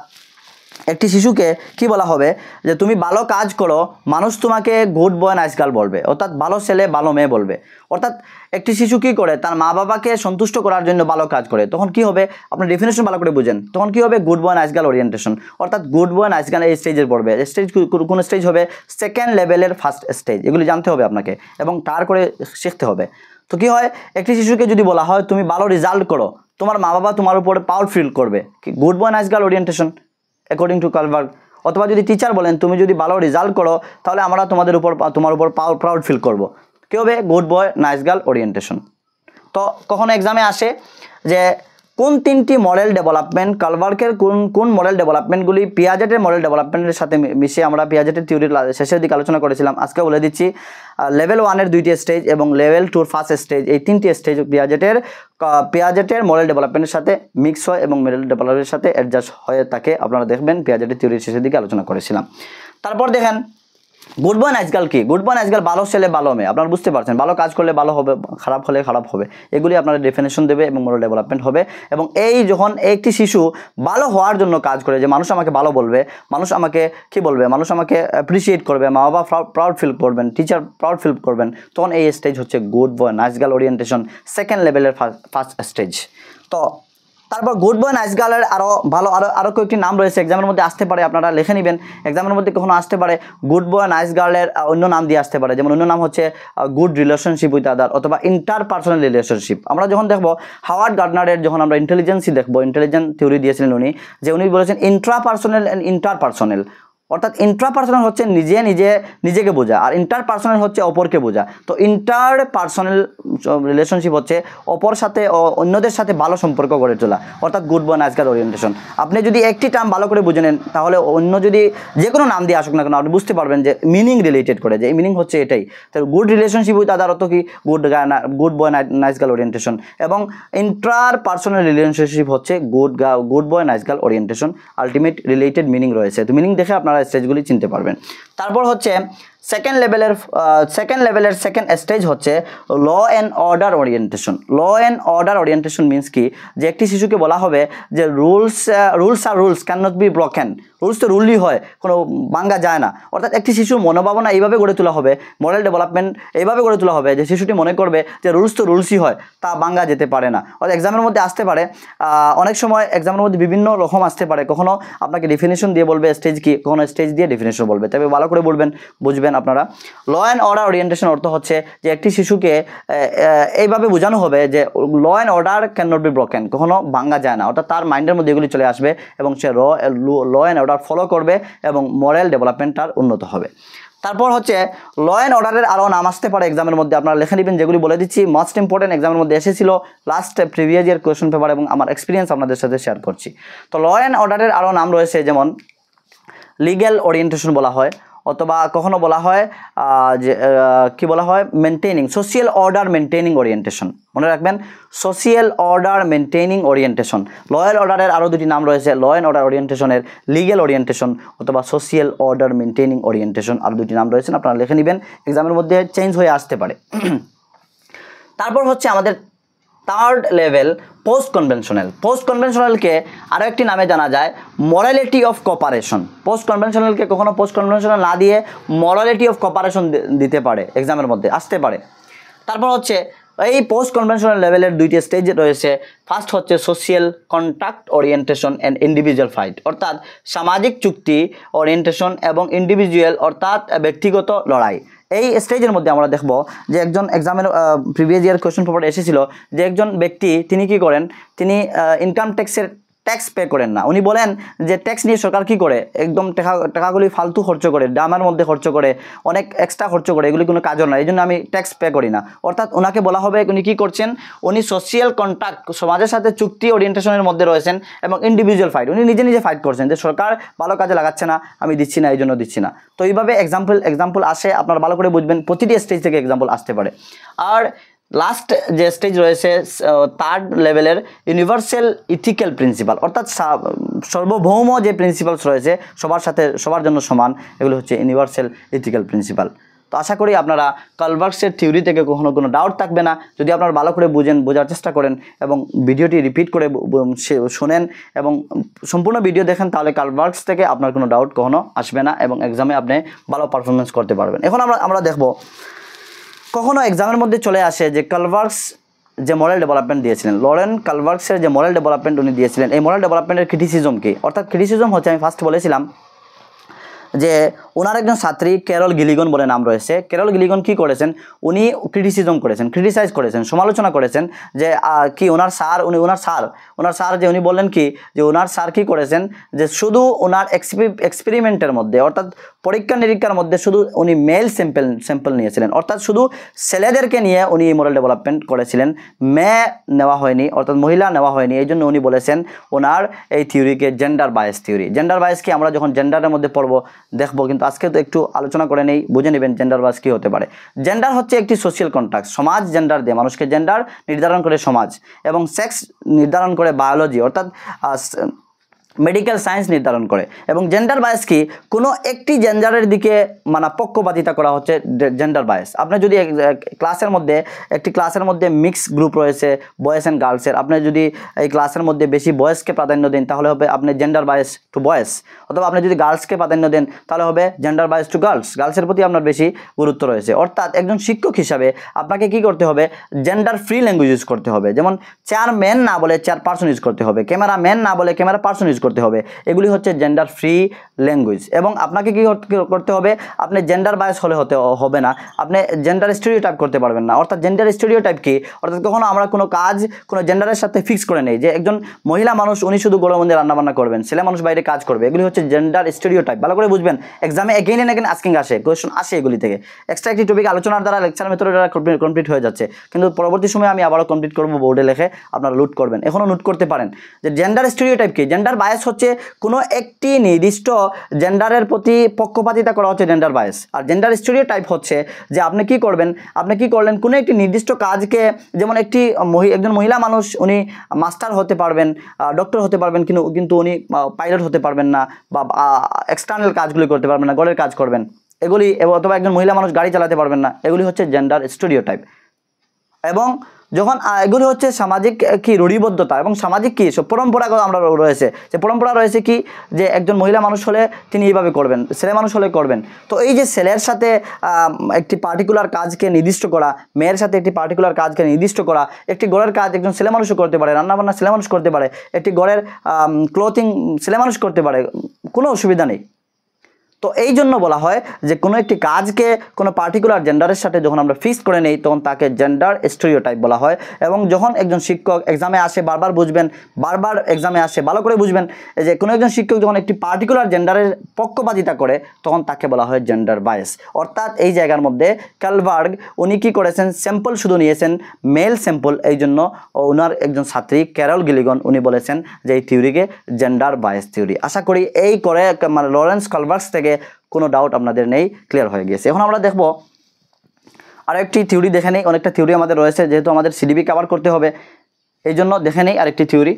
একটি শিশুকে কি বলা হবে, যে তুমি ভালো কাজ করো, মানুষ তোমাকে গুড বয় নাইস গার্ল বলবে, অর্থাৎ ভালো ছেলে ভালো মেয়ে বলবে। অর্থাৎ একটি শিশু কী করে, তার মা বাবাকে সন্তুষ্ট করার জন্য ভালো কাজ করে, তখন কি হবে, আপনার ডেফিনেশন ভালো করে বুঝেন, তখন কি হবে, good boy nice girl orientation. অর্থাৎ গুড বয় নাইস গার্ল এই স্টেজের পড়বে। স্টেজ কোন স্টেজ হবে, সেকেন্ড লেভেলের ফার্স্ট স্টেজ। এগুলি জানতে হবে আপনাকে এবং তার করে শিখতে হবে। তো কি হয়, একটি শিশুকে যদি বলা হয় তুমি ভালো রেজাল্ট করো, তোমার মা বাবা তোমার উপরে প্রাউড ফিল করবে, কি good boy nice girl orientation according to Kohlberg. অথবা যদি টিচার বলেন তুমি যদি ভালো রেজাল্ট করো, তাহলে আমরা তোমার উপর প্রাউড ফিল করবো, কী হবে, good boy nice girl orientation. তো কখনো এক্সামে আসে যে কোন তিনটি মডেল ডেভেলপমেন্ট, কোলবার্গের কোন মডেল ডেভেলপমেন্টগুলি পিয়াজেটের মডেল ডেভেলপমেন্টের সাথে মিশে, আমরা পিয়াজেটের থিওরির শেষের দিকে আলোচনা করেছিলাম। আজকে বলে দিচ্ছি, লেভেল 1-এর দুইটি স্টেজ এবং লেভেল 2-র ফার্স্ট স্টেজ, এই তিনটি স্টেজ পিয়াজেটের মডেল ডেভেলপমেন্টের সাথে মিক্স হয় এবং মডেল ডেভেলপমেন্টের সাথে অ্যাডজাস্ট হয়ে থাকে। আপনারা দেখবেন পিয়াজেটের থিওরির শেষের দিকে আলোচনা করেছিলাম। তারপর দেখেন গুড বয় নাইস গার্ল কি, গুড বয় নাইস গার্ল ভালো ছেলে ভালো মেয়ে। আপনারা বুঝতে পারছেন, ভালো কাজ করলে ভালো হবে, খারাপ হলে খারাপ হবে। এগুলি আপনারা ডেফিনেশন দেবে এবং মোরাল ডেভেলপমেন্ট হবে। এবং এই যখন একটি শিশু ভালো হওয়ার জন্য কাজ করে, যে মানুষ আমাকে ভালো বলবে, মানুষ আমাকে কি বলবে, মানুষ আমাকে অ্যাপ্রিসিয়েট করবে, মা বাবা প্রাউড ফিল করবেন, টিচার প্রাউড ফিল করবেন, তখন এই স্টেজ হচ্ছে good boy nice girl orientation, second লেভেলের ফার্স্ট স্টেজ। তো তারপর গুড বয় নাইস গার্লের আরও কয়েকটি নাম রয়েছে, এক্সামের মধ্যে আসতে পারে, আপনারা লিখে নেবেন। এক্সামের মধ্যে কখনো আসতে পারে গুড বয় নাইস গার্লের অন্য নাম দিয়ে আসতে পারে, যেমন অন্য নাম হচ্ছে গুড রিলেশনশিপ উইথ আদার, অথবা ইন্টারপার্সোনাল রিলেশনশিপ। আমরা যখন দেখবো হাওয়ার্ড গার্ডনারের যখন আমরা ইন্টেলিজেন্সই দেখবো, ইন্টেলিজেন্স থিওরি দিয়েছিলেন উনি বলেছেন ইন্ট্রাপার্সোনাল অ্যান্ড ইন্টারপার্সোনাল। অর্থাৎ ইন্ট্রাপার্সোনাল হচ্ছে নিজেকে বোঝা, আর ইন্টারপার্সোনাল হচ্ছে অপরকে বোঝা। তো ইন্টারপার্সোনাল রিলেশনশিপ হচ্ছে অপর সাথে অন্যদের সাথে ভালো সম্পর্ক গড়ে তোলা, অর্থাৎ good boy nice girl orientation. আপনি যদি একটি টার্ম ভালো করে বুঝে নেন, তাহলে অন্য যদি যে কোনো নাম দিয়ে আসুক না কেন, আপনি বুঝতে পারবেন যে মিনিং রিলেটেড করে, যে এই মিনিং হচ্ছে এটাই। তো গুড রিলেশনশিপ উইথ আদার অর্থ কি, good boy nice girl orientation. এবং ইন্টারপার্সোনাল রিলেশনশিপ হচ্ছে good boy nice girl orientation. Ultimate related meaning রয়েছে, তো মিনিং দেখে আপনারা স্টেজগুলি চিনতে পারবেন। তারপর হচ্ছে সেকেন্ড লেভেলের সেকেন্ড স্টেজ হচ্ছে law and order orientation. Law and order orientation means কি, যে একটি শিশুকে বলা হবে যে rules can not be broken. Rules তো রুলই হয়, কোনো ভাঙা যায় না। অর্থাৎ একটি শিশুর মনোভাবনা এইভাবে গড়ে তোলা হবে, মডেল ডেভেলপমেন্ট এইভাবে গড়ে তোলা হবে যে শিশুটি মনে করবে যে রুলস তো রুলসই হয়, তা ভাঙা যেতে পারে না। অর্থাৎ এক্সামের মধ্যে আসতে পারে, অনেক সময় এক্সামের মধ্যে বিভিন্ন রকম আসতে পারে, কখনো আপনাকে ডেফিনেশন দিয়ে বলবে স্টেজ কি, কখনো স্টেজ দিয়ে ডেফিনেশন বলবে, তবে ভালো করে বুঝবেন আপনারা। ল অ্যান্ড অর্ডার ওরিয়েন্টেশন অর্থ হচ্ছে যে একটি শিশুকে এইভাবে বোঝানো হবে যে law and order can not be broken, কখনো ভাঙা যায় না। অর্থাৎ তার মাইন্ডের মধ্যে এগুলি চলে আসবে এবং সে ল অ্যান্ড অর্ডার ফলো করবে এবং মরাল ডেভেলপমেন্ট তার উন্নত হবে। তারপর হচ্ছে ল অ্যান্ড অর্ডারের আরও নাম আসতে পারে এক্সামের মধ্যে, আপনারা লিখে নেবেন, যেগুলি বলে দিচ্ছি মোস্ট ইম্পর্টেন্ট এক্সামের মধ্যে এসেছিল last previous year question paper, এবং আমার এক্সপিরিয়েন্স আপনাদের সাথে শেয়ার করছি। তো ল অ্যান্ড অর্ডারের আরও নাম রয়েছে, যেমন লিগ্যাল ওরিয়েন্টেশন বলা হয়, অথবা কখনো বলা হয় যে কি বলা হয়, maintaining social order maintaining orientation. মনে রাখবেন, social order maintaining orientation. Law and অর্ডারের আরও দুটি নাম রয়েছে, ল অ্যান্ড অর্ডার ওরিয়েন্টেশনের লিগ্যাল ওরিয়েন্টেশন অথবা সোশিয়াল অর্ডার মেনটেনিং ওরিয়েন্টেশন, আরও দুটি নাম রয়েছে, আপনারা লিখে নেবেন, এক্সামের মধ্যে চেঞ্জ হয়ে আসতে পারে। তারপর হচ্ছে আমাদের থার্ড লেভেল পোস্ট কনভেনশনালকে আরও একটি নামে জানা যায় মরালিটি অফ কোঅপারেশন। পোস্ট কনভেনশনালকে কখনো পোস্ট কনভেনশনাল না দিয়ে মরালিটি অফ কোঅপারেশন দিতে পারে, এক্সামের মধ্যে আসতে পারে। তারপর হচ্ছে এই পোস্ট কনভেনশনাল লেভেলের দুইটি স্টেজ রয়েছে। ফার্স্ট হচ্ছে social contract orientation and individual fight, অর্থাৎ সামাজিক চুক্তি ওরিয়েন্টেশন এবং ইন্ডিভিজুয়াল অর্থাৎ ব্যক্তিগত লড়াই। এই স্টেজের মধ্যে আমরা দেখব যে একজন এক্সামের প্রিভিয়াস ইয়ার কোয়েশ্চন পেপারে এসেছিল যে একজন ব্যক্তি তিনি কি করেন, তিনি ইনকাম ট্যাক্স পে করেন না। উনি বলেন যে ট্যাক্স নিয়ে সরকার কি করে, একদম টাকাগুলি ফালতু খরচ করে, ডামার মধ্যে খরচ করে, অনেক এক্সট্রা খরচ করে, এগুলি কোনো কাজও না, এই জন্য আমি ট্যাক্স পে করি না। অর্থাৎ ওনাকে বলা হবে উনি কী করছেন, উনি সোশিয়াল কন্ট্রাক্ট সমাজের সাথে চুক্তি ওরিয়েন্টেশনের মধ্যে রয়েছেন এবং ইন্ডিভিজুয়াল ফাইট, উনি নিজে নিজে ফাইট করছেন যে সরকার ভালো কাজে লাগাচ্ছে না, আমি দিচ্ছি না, এই জন্য দিচ্ছি না। তো এইভাবে এক্সাম্পল আসে, আপনারা ভালো করে বুঝবেন, প্রতিটি স্টেজ থেকে এক্সাম্পল আসতে পারে। আর লাস্ট যে স্টেজ রয়েছে থার্ড লেভেলের ইউনিভার্সাল ইথিক্যাল প্রিন্সিপাল, অর্থাৎ সর্বভৌম যে প্রিন্সিপালস রয়েছে সবার সাথে সবার জন্য সমান, এগুলো হচ্ছে ইউনিভার্সাল ইথিক্যাল প্রিন্সিপাল। তো আশা করি আপনারা কালভার্সের থিওরি থেকে কোনো ডাউট থাকবে না। যদি আপনারা ভালো করে বোঝার চেষ্টা করেন এবং ভিডিওটি রিপিট করে শোনেন এবং সম্পূর্ণ ভিডিও দেখেন, তাহলে কালভার্স থেকে আপনার কোনো ডাউট কখনো আসবে না এবং এক্সামে আপনি ভালো পারফরমেন্স করতে পারবেন। এখন আমরা দেখব, কখনো এক্সামের মধ্যে চলে আসে যে কালভার্স যে মরাল ডেভেলপমেন্ট দিয়েছিলেন, লরেন কালভার্সের যে মরাল ডেভেলপমেন্ট উনি দিয়েছিলেন, এই মরাল ডেভেলপমেন্টের ক্রিটিসিজম কি? অর্থাৎ ক্রিটিসিজম হচ্ছে, আমি ফার্স্ট বলেছিলাম যে ওনার একজন ছাত্রী ক্যারল গিলিগন বলে নাম রয়েছে। ক্যারল গিলিগন কি করেছেন, উনি ক্রিটিসাইজ করেছেন, সমালোচনা করেছেন যে কি ওনার স্যার যে উনি বললেন কি যে ওনার স্যার কি করেছেন যে শুধু ওনার এক্সপেরিমেন্টের মধ্যে, অর্থাৎ পরীক্ষা নিরীক্ষার মধ্যে শুধু উনি মেল স্যাম্পল নিয়েছিলেন, অর্থাৎ শুধু ছেলেদেরকে নিয়ে উনি মোরাল ডেভেলপমেন্ট করেছিলেন, মেয়ে নেওয়া হয়নি, অর্থাৎ মহিলা নেওয়া হয়নি। এই জন্য উনি বলেছেন ওনার এই থিওরিকে gender bias theory. Gender bias কি আমরা যখন জেন্ডারের মধ্যে পড়বো দেখবো, কিন্তু আজকে তো একটু আলোচনা করে নেই, বুঝে নেবেন জেন্ডার বায়াস কী হতে পারে। জেন্ডার হচ্ছে একটি সোশিয়াল কন্ট্রাক্ট, সমাজ জেন্ডার দিয়ে মানুষকে জেন্ডার নির্ধারণ করে সমাজ, এবং সেক্স নির্ধারণ করে বায়োলজি অর্থাৎ মেডিকেল সায়েন্স নির্ধারণ করে। এবং জেন্ডার বায়াস কি, কোনো একটি জেন্ডারের দিকে মানে পক্ষপাতিতা করা হচ্ছে জেন্ডার বায়াস। আপনি যদি একটি ক্লাসের মধ্যে মিক্স গ্রুপ রয়েছে বয়েজ অ্যান্ড গার্লসের, আপনি যদি এই ক্লাসের মধ্যে বেশি বয়েজকে প্রাধান্য দেন তাহলে হবে আপনি জেন্ডার বায়াস টু বয়েজ, অথবা আপনি যদি গার্লসকে প্রাধান্য দেন তাহলে হবে জেন্ডার বায়াস টু গার্লসের প্রতি আপনার বেশি গুরুত্ব রয়েছে। অর্থাৎ একজন শিক্ষক হিসাবে আপনাকে কি করতে হবে, জেন্ডার ফ্রি ল্যাঙ্গুয়েজ ইউজ করতে হবে। যেমন চেয়ার ম্যান না বলে চেয়ার পার্সন ইউজ করতে হবে, ক্যামেরা ম্যান না বলে ক্যামেরা পার্সন ইউজ করতে হবে। এগুলি হচ্ছে জেন্ডার ফ্রি ল্যাঙ্গুয়েজ। এবং আপনাকে কি করতে হবে, আপনি জেন্ডার বায়াস হবে না, আপনি জেন্ডার স্টেরিওটাইপ করতে পারবেন না। অর্থাৎ জেন্ডার স্টেরিওটাইপ কি, অর্থাৎ কখনো আমরা কোনো কাজ কোনো জেন্ডারের সাথে ফিক্স করে নেই যে একজন মহিলা মানুষ উনি শুধু গরমের মধ্যে রান্নাবান্না করবেন, ছেলে মানুষ বাইরে কাজ করবে, এগুলি হচ্ছে জেন্ডার স্টেরিওটাইপ। ভালো করে বুঝবেন, এক্সামে এগেইন এন্ড এগেইন আস্কিং আসে, কোয়েশ্চন আসে এগুলি থেকে। এক্সট্রা একটি টপিক আলোচনার দ্বারা লেকচার মেথডের দ্বারা কমপ্লিট হয়ে যাচ্ছে, কিন্তু পরবর্তী সময় আমি আবারও কমপ্লিট করবো, বোর্ডে লিখে আপনারা নোট করবেন, এখনও নোট করতে পারেন যে জেন্ডার স্টেরিওটাইপ কি। জেন্ডার বায়াস হচ্ছে কোনো একটি নির্দিষ্ট জেন্ডারের প্রতি পক্ষপাতিতা করা হচ্ছে জেন্ডার বায়াস। আর জেন্ডার স্টেরিওটাইপ হচ্ছে যে আপনি কি করলেন কোনো একটি নির্দিষ্ট কাজকে, যেমন একজন মহিলা মানুষ উনি মাস্টার হতে পারবেন, ডক্টর হতে পারবেন, কিন্তু উনি পাইলট হতে পারবেন না, বা এক্সটার্নাল কাজগুলি করতে পারবেন না, ঘরের কাজ করবেন এগুলি, অথবা একজন মহিলা মানুষ গাড়ি চালাতে পারবেন না, এগুলি হচ্ছে জেন্ডার স্টেরিওটাইপ। এবং যখন এগুলি হচ্ছে সামাজিক কি রূঢ়িবদ্ধতা এবং সামাজিক কি পরম্পরাগত আমরা রয়েছে, যে পরম্পরা রয়েছে কি যে একজন মহিলা মানুষ হলে তিনি এইভাবে করবেন, ছেলে মানুষ হলে করবেন। তো এই যে ছেলের সাথে একটি পার্টিকুলার কাজকে নির্দিষ্ট করা, মেয়ের সাথে একটি পার্টিকুলার কাজকে নির্দিষ্ট করা, একটি ঘরের কাজ একজন ছেলে মানুষও করতে পারে, রান্নাবান্না ছেলে মানুষ করতে পারে, একটি ঘরের ক্লোথিং ছেলে মানুষ করতে পারে, কোনো অসুবিধা নেই। তো এই জন্য বলা হয় যে কোনো একটি কাজকে কোনো পার্টিকুলার জেন্ডারের সাথে যখন আমরা ফিক্স করে নেই তখন তাকে জেন্ডার স্টেরিওটাইপ বলা হয়। এবং যখন একজন শিক্ষক এক্সামে আসে, বারবার এক্সামে আসে, ভালো করে বুঝবেন যে কোনো একজন শিক্ষক যখন একটি পার্টিকুলার জেন্ডারের পক্ষপাতিতা করে তখন তাকে বলা হয় জেন্ডার বায়াস। অর্থাৎ এই জায়গার মধ্যে কালভার্গ উনি কী করেছেন, স্যাম্পল শুধু নিয়েছেন মেল স্যাম্পল, এই জন্য ওনার একজন ছাত্রী ক্যারল গিলিগন উনি বলেছেন যে এই থিওরিকে জেন্ডার বায়াস থিওরি। আশা করি এই করে মানে লরেন্স কালভার্গস থেকে কোনো ডাউট আপনাদের নেই, ক্লিয়ার হয়ে গেছে। এখন আমরা দেখব আরেকটি থিওরি, দেখে নেই, অনেকটা থিওরি আমাদের রয়েছে, যেহেতু আমাদের সিডিবি কভার করতে হবে এই জন্য দেখে নেই আরেকটি থিওরি।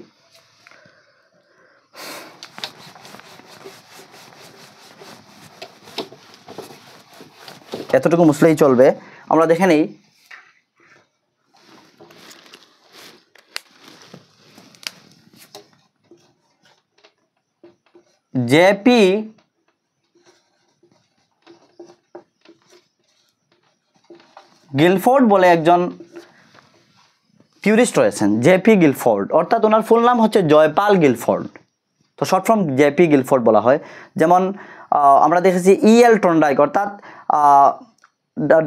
এতটুকু মুছলেই চলবে, আমরা দেখে নেই জেপি গিলফোর্ড বলে একজন থিওরিস্ট রয়েছেন জেপি গিলফোর্ড, অর্থাৎ ওনার ফুল নাম হচ্ছে জয়পাল গিলফোর্ড, তো শর্ট ফর্ম জেপি গিলফোর্ড বলা হয়। যেমন আমরা দেখেছি ইএল টন্ডাইক, অর্থাৎ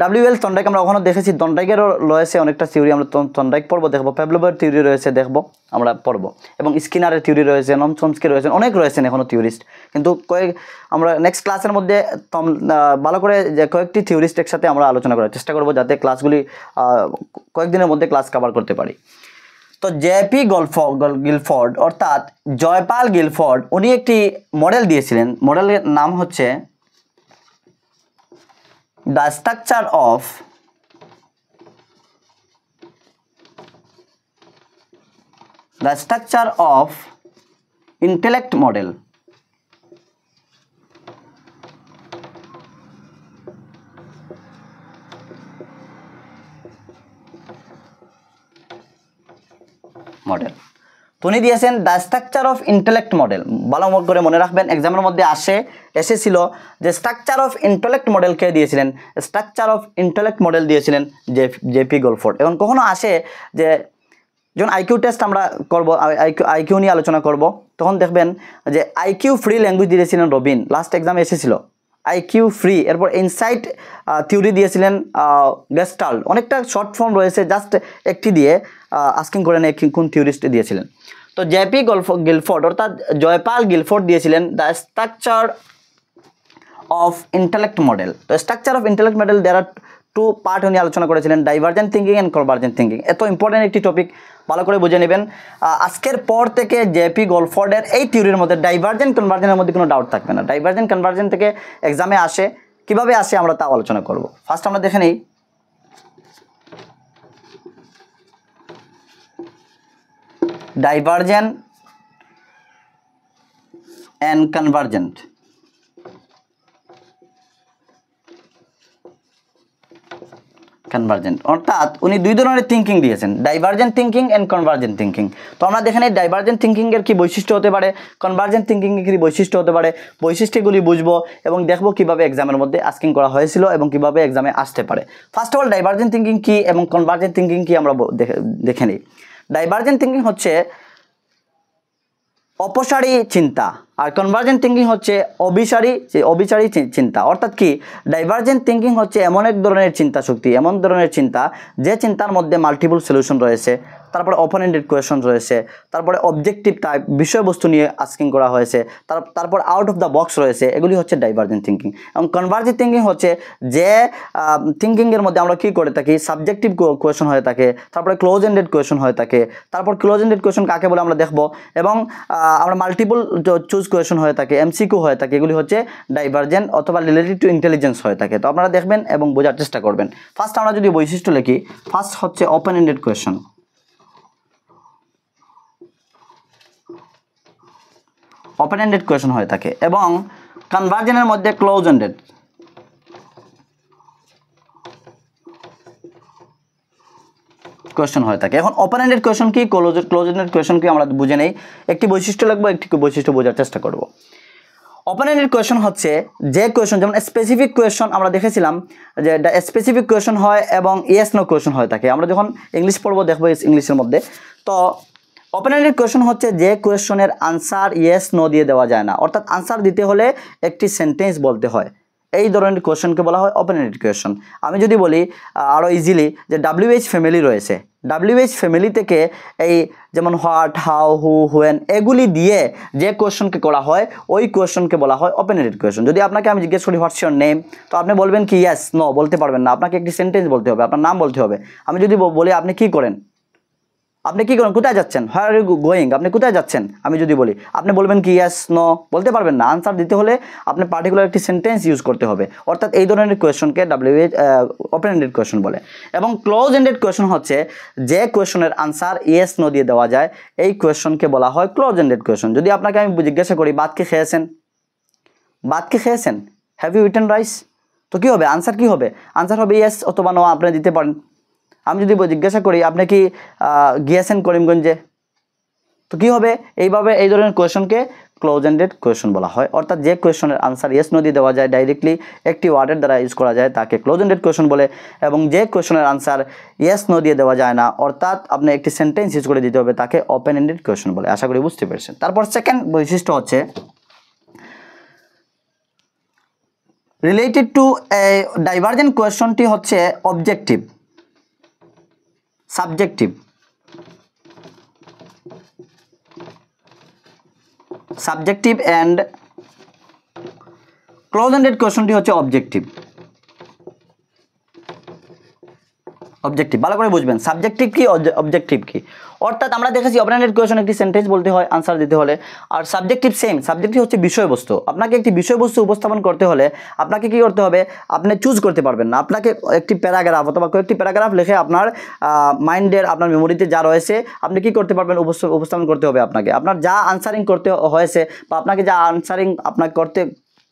ডাব্লিউএল থর্নডাইক আমরা ওখানে দেখেছি। থর্নডাইকেরও রয়েছে অনেকটা থিওরি, আমরা থর্নডাইক পড়বো, দেখবো প্যাভলোভের থিওরি রয়েছে, দেখবো আমরা পড়বো, এবং স্কিনারের থিওরি রয়েছে, নম চমস্কি রয়েছেন, অনেক রয়েছেন এখনও থিওরিস্ট। কিন্তু আমরা নেক্সট ক্লাসের মধ্যে ভালো করে যে কয়েকটি থিওরিস্ট একসাথে আমরা আলোচনা করার চেষ্টা করবো, যাতে ক্লাসগুলি কয়েকদিনের মধ্যে ক্লাস কভার করতে পারি। তো জেপি গিলফোর্ড অর্থাৎ জয়পাল গিলফোর্ড, উনি একটি মডেল দিয়েছিলেন। মডেলের নাম হচ্ছে The structure of intellect model. তো উনি দিয়েছেন the structure of intellect model. ভালো করে মনে রাখবেন, এক্সামের মধ্যে এসেছিল যে স্ট্রাকচার অফ ইন্টেলেক্ট মডেল কে দিয়েছিলেন, স্ট্রাকচার অফ ইন্টেলেক্ট মডেল দিয়েছিলেন জেপি গিলফোর্ড। এবং কখনো আসে যে যখন আইকিউ টেস্ট আমরা করব, আইকিউ নিয়ে আলোচনা করব, তখন দেখবেন যে আইকিউ ফ্রি ল্যাঙ্গুয়েজ দিয়েছিলেন রবিন, লাস্ট এক্সামে এসেছিল আইকিউ ফ্রি। এরপর ইনসাইট থিওরি দিয়েছিলেন গেস্টাল্ট, অনেকটা শর্ট ফর্ম রয়েছে, জাস্ট একটি দিয়ে আস্কিং করে নেয় কোন থিওরিস্ট দিয়েছিলেন। তো জেপি গিলফোর্ড অর্থাৎ জয়পাল গিলফোর্ড দিয়েছিলেন the structure of intellect model. তো structure of intellect model there are two part উনি আলোচনা করেছিলেন, divergent thinking and convergent thinking. এত ইম্পর্টেন্ট একটি টপিক, ভালো করে বুঝে নেবেন। আজকের পর থেকে জেপি গিলফোর্ডের এই থিওরির মধ্যে ডাইভার্জেন্ট কনভার্জেন্টের মধ্যে কোনো ডাউট থাকবে না। ডাইভার্জেন্ট কনভার্জেন্ট থেকে এক্সামে আসে, কিভাবে আসে আমরা তা আলোচনা করব। ফার্স্ট আমরা দেখে নিই ডাইভার্জেন্ট অ্যান্ড কনভার্জেন্ট। কনভার্জেন্ট অর্থাৎ উনি দুই ধরনের থিঙ্কিং দিয়েছেন, divergent thinking and convergent thinking. তো আমরা দেখেন এই ডাইভার্জেন্ট থিঙ্কিংয়ের কী বৈশিষ্ট্য হতে পারে, কনভার্জেন্ট থিঙ্কিংয়ের কী বৈশিষ্ট্য হতে পারে, বৈশিষ্ট্যগুলি বুঝবো এবং দেখবো কীভাবে এক্সামের মধ্যে আস্কিং করা হয়েছিল এবং কীভাবে এক্সামে আসতে পারে। First of all divergent thinking কী এবং কনভার্জেন্ট থিঙ্কিং কী আমরা দেখে নিই। ডাইভার্জেন্ট থিঙ্কিং হচ্ছে অপসারী চিন্তা, আর কনভার্জেন্ট থিঙ্কিং হচ্ছে অবিচারী চিন্তা। অর্থাৎ কি, ডাইভার্জেন্ট থিঙ্কিং হচ্ছে এমন এক ধরনের চিন্তা শক্তি, এমন ধরনের চিন্তা যে চিন্তার মধ্যে মাল্টিপল সলিউশন রয়েছে, তারপরে ওপেন এন্ডেড কোয়েশন রয়েছে, তারপরে অবজেক্টিভ টাইপ বিষয়বস্তু নিয়ে আস্কিং করা হয়েছে, তারপর আউট অফ দ্য বক্স রয়েছে, এগুলি হচ্ছে ডাইভার্জেন্ট থিঙ্কিং। এবং কনভার্জেন্ট থিঙ্কিং হচ্ছে যে থিঙ্কিংয়ের মধ্যে আমরা কী করে থাকি, সাবজেক্টিভ কোয়েশন হয়ে থাকে, তারপরে ক্লোজ এন্ডেড কোয়েশন হয়ে থাকে, তারপর ক্লোজ এন্ডেড কোয়েশন কাকে বলে আমরা দেখব, এবং আমরা মাল্টিপল চুজ কোয়েশন হয়ে থাকে, এমসিকিউ হয়ে থাকে, এগুলি হচ্ছে ডাইভার্জেন্ট অথবা রিলেটেড টু ইন্টেলিজেন্স হয়ে থাকে। তো আপনারা দেখবেন এবং বোঝার চেষ্টা করবেন। ফার্স্ট আমরা যদি বৈশিষ্ট্য লিখি, ফার্স্ট হচ্ছে open ended question, open ended question হয়ে থাকে, এবং কনভার্জেন্টের মধ্যে ক্লোজ এন্ডেড, কোয়েশন হয়ে থাকে। এখন ওপেন এন্ডেড কোয়েশন কি, ক্লোজ এন্ডেড কোয়েশন কি আমরা বুঝে নেই। একটি বৈশিষ্ট্য লিখবো, একটি বৈশিষ্ট্য বোঝার চেষ্টা করব। ওপেন এন্ডেড কোয়েশন হচ্ছে যে কোয়েশন, যেমন স্পেসিফিক কোয়েশন আমরা দেখেছিলাম যে স্পেসিফিক কোয়েশন হয় এবং ইয়েস নো কোয়েশন হয়ে থাকে। আমরা যখন ইংলিশ পড়বো দেখবো ইংলিশের মধ্যে। তো ওপেন এন্ডেড কোয়েশন হচ্ছে যে কোয়েশনের আনসার ইয়েস নো দিয়ে দেওয়া যায় না, অর্থাৎ আনসার দিতে হলে একটি সেন্টেন্স বলতে হয়, এই ধরনের কোয়েশনকে বলা হয় ওপেন এন্ডেড কোয়েশন। আমি যদি বলি আরও ইজিলি যে WH ফ্যামিলি রয়েছে, WH ফ্যামিলি থেকে এই যেমন হোয়াট, হাউ, হু, হোয়েন এগুলি দিয়ে যে কোয়েশনকে করা হয় ওই কোয়েশনকে বলা হয় ওপেন এন্ডেড কোয়েশন। যদি আপনাকে আমি জিজ্ঞেস করি হোয়াটস ইওর নেম, তো আপনি বলবেন কি ইয়েস নো, বলতে পারবেন না, আপনাকে একটি সেন্টেন্স বলতে হবে, আপনার নাম বলতে হবে। আমি যদি বলি আপনি কি করেন, কোথায় যাচ্ছেন, হোয়ার আর ইউ গোয়িং, আপনি কোথায় যাচ্ছেন, আমি যদি বলি আপনি বলবেন কি ইয়েস নো, বলতে পারবেন না। আনসার দিতে হলে আপনি পার্টিকুলার একটি সেন্টেন্স ইউজ করতে হবে, অর্থাৎ এই ধরনের কোয়েশনকে ওপেন এন্ডেড কোয়েশন বলে। এবং ক্লোজ এন্ডেড কোয়েশন হচ্ছে যে কোয়েশনের আনসার ইয়েস নো দিয়ে দেওয়া যায়, এই কোয়েশনকে বলা হয় ক্লোজ এন্ডেড কোয়েশন। যদি আপনাকে আমি জিজ্ঞাসা করি ভাত কি খেয়েছেন, হ্যাভ ইউ ইটেন রাইস, তো কী হবে, আনসার কী হবে, আনসার হবে ইয়েস অথবা নো, আপনি দিতে পারেন। আমি যদি জিজ্ঞাসা করি আপনি কি গিয়েছেন করিমগঞ্জে, তো কী হবে, এইভাবে এই ধরনের কোয়েশনকে ক্লোজ এন্ডেড কোয়েশন বলা হয়। অর্থাৎ যে কোয়েশনের আনসার ইয়েস নো দিয়ে দেওয়া যায়, ডাইরেক্টলি একটি ওয়ার্ডের দ্বারা ইউজ করা যায়, তাকে ক্লোজ এন্ডেড কোয়েশন বলে। এবং যে কোয়েশনের আনসার ইয়েস নো দিয়ে দেওয়া যায় না, অর্থাৎ আপনি একটি সেন্টেন্স ইউজ করে দিতে হবে, তাকে ওপেন এন্ডেড কোয়েশন বলে। আশা করি বুঝতে পেরেছেন। তারপর সেকেন্ড বৈশিষ্ট্য হচ্ছে রিলেটেড টু ডাইভার্জেন্ট কোয়েশনটি হচ্ছে objective, subjective, subjective and close ended কোয়েশনটি হচ্ছে অবজেক্টিভ। অবজেক্টিভ ভালো করে বুঝবেন, সাবজেক্টিভ কি অবজেক্টিভ কি। অর্থাৎ আমরা দেখেছি ওপেন এন্ডেড কোয়েশন একটি সেন্টেন্স বলতে হয় আনসার দিতে হলে, আর সাবজেক্টিভ সেম, সাবজেক্টিভ হচ্ছে বিষয়বস্তু। আপনাকে একটি বিষয়বস্তু উপস্থাপন করতে হলে আপনাকে কি করতে হবে, আপনি চুজ করতে পারবেন না, আপনাকে একটি প্যারাগ্রাফ অথবা কয়েকটি প্যারাগ্রাফ লিখে আপনার মাইন্ডের, আপনার মেমোরিতে যা রয়েছে আপনি কি করতে পারবেন, উপস্থাপন করতে হবে আপনাকে। আপনার যা আনসারিং করতে হয়েছে বা আপনাকে যা আনসারিং আপনাকে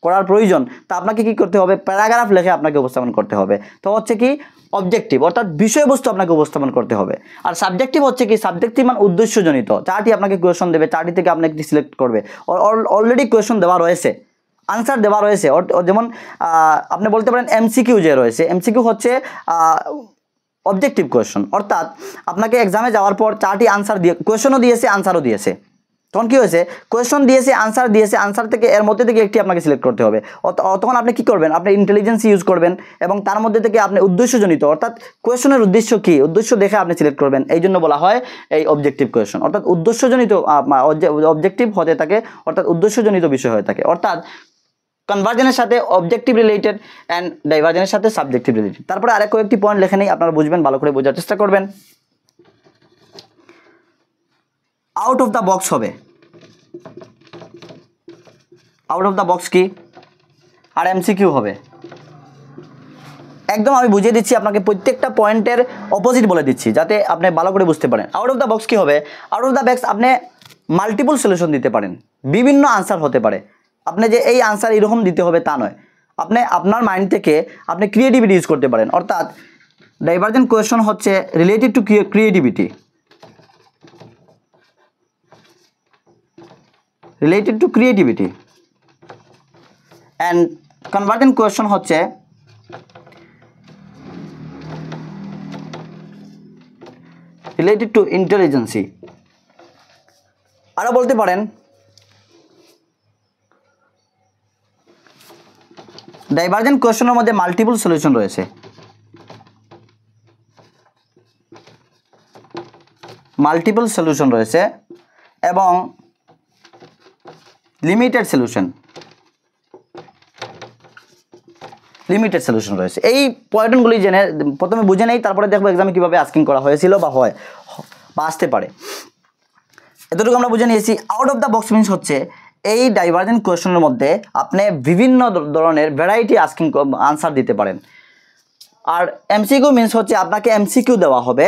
করার প্রয়োজন, তা আপনাকে কি করতে হবে, প্যারাগ্রাফ লিখে আপনাকে উপস্থাপন করতে হবে। তো হচ্ছে কি অবজেক্টিভ, অর্থাৎ বিষয়বস্তু আপনাকে উপস্থাপন করতে হবে। আর সাবজেক্টিভ হচ্ছে কি, সাবজেক্টিভ মানে উদ্দেশ্যজনিত। চারটি আপনাকে কোয়েশন দেবে, চারটি থেকে আপনি একটি সিলেক্ট করবে। অলরেডি কোয়েশন দেওয়া রয়েছে, আনসার দেওয়া রয়েছে। যেমন আপনি বলতে পারেন এমসিকিউ যে রয়েছে, এমসিকিউ হচ্ছে অবজেক্টিভ কোয়েশন। অর্থাৎ আপনাকে এক্সামে যাওয়ার পর চারটি আনসার দিয়ে, কোয়েশনও দিয়েছে আনসারও দিয়েছে, তখন কী হয়েছে, কোয়েশন দিয়েছে আনসার থেকে এর মধ্যে থেকে একটি আপনাকে সিলেক্ট করতে হবে। তখন আপনি কী করবেন, আপনি ইন্টেলিজেন্স ইউজ করবেন এবং তার মধ্যে থেকে আপনি উদ্দেশ্যজনিত, অর্থাৎ কোয়েশনের উদ্দেশ্য কী, উদ্দেশ্য দেখে আপনি সিলেক্ট করবেন। এই জন্য বলা হয় এই অবজেক্টিভ কোয়েশন। অর্থাৎ উদ্দেশ্যজনিত অবজেক্টিভ হতে থাকে, অর্থাৎ উদ্দেশ্যজনিত বিষয় হয়ে থাকে। অর্থাৎ কনভার্জেন্সের সাথে অবজেক্টিভ রিলেটেড অ্যান্ড ডাইভার্জেন্সের সাথে সাবজেক্টিভ রিলেটেড। তারপরে আরেক কয়েকটি পয়েন্ট লেখে নেই, আপনারা বুঝবেন, ভালো করে বোঝার চেষ্টা করবেন। আউট অফ দ্য বক্স হবে, আউট অফ দ্য বক্স কি, আর এমসিকিউ হবে। একদম আমি বুঝিয়ে দিচ্ছি আপনাকে, প্রত্যেকটা পয়েন্টের অপোজিট বলে দিচ্ছি যাতে আপনি ভালো করে বুঝতে পারেন। আউট অফ দ্য বক্স কী হবে, আউট অফ দ্য বক্স আপনি মাল্টিপল সলিউশন দিতে পারেন, বিভিন্ন আনসার হতে পারে। আপনি যে এই আনসার এরকম দিতে হবে তা নয়, আপনি আপনার মাইন্ড থেকে আপনি ক্রিয়েটিভিটি ইউজ করতে পারেন। অর্থাৎ ডাইভার্জেন্ট কোয়েশন হচ্ছে related to creativity, related to creativity, and convergent question হচ্ছে রিলেটেড টু ইন্টেলিজেন্সি। আরও বলতে পারেন ডাইভার্জেন্ট কোয়েশনের মধ্যে মাল্টিপল সলিউশন রয়েছে, মাল্টিপল সলিউশন রয়েছে এবং লিমিটেড সলিউশন, লিমিটেড সলিউশন রয়েছে। এই পয়েন্টগুলি জেনে প্রথমে বুঝে নেই, তারপরে দেখবো এক্সামে কীভাবে আস্কিং করা হয়েছিল বা হয় বা আসতে পারে। এতটুকু আমরা বুঝে নিয়েছি। Out of the box means হচ্ছে এই ডাইভার্জেন্ট কোয়েশনের মধ্যে আপনি বিভিন্ন ধরনের ভ্যারাইটি আস্কিং আনসার দিতে পারেন। আর এমসিকিউ মিনস হচ্ছে আপনাকে এমসিকিউ দেওয়া হবে,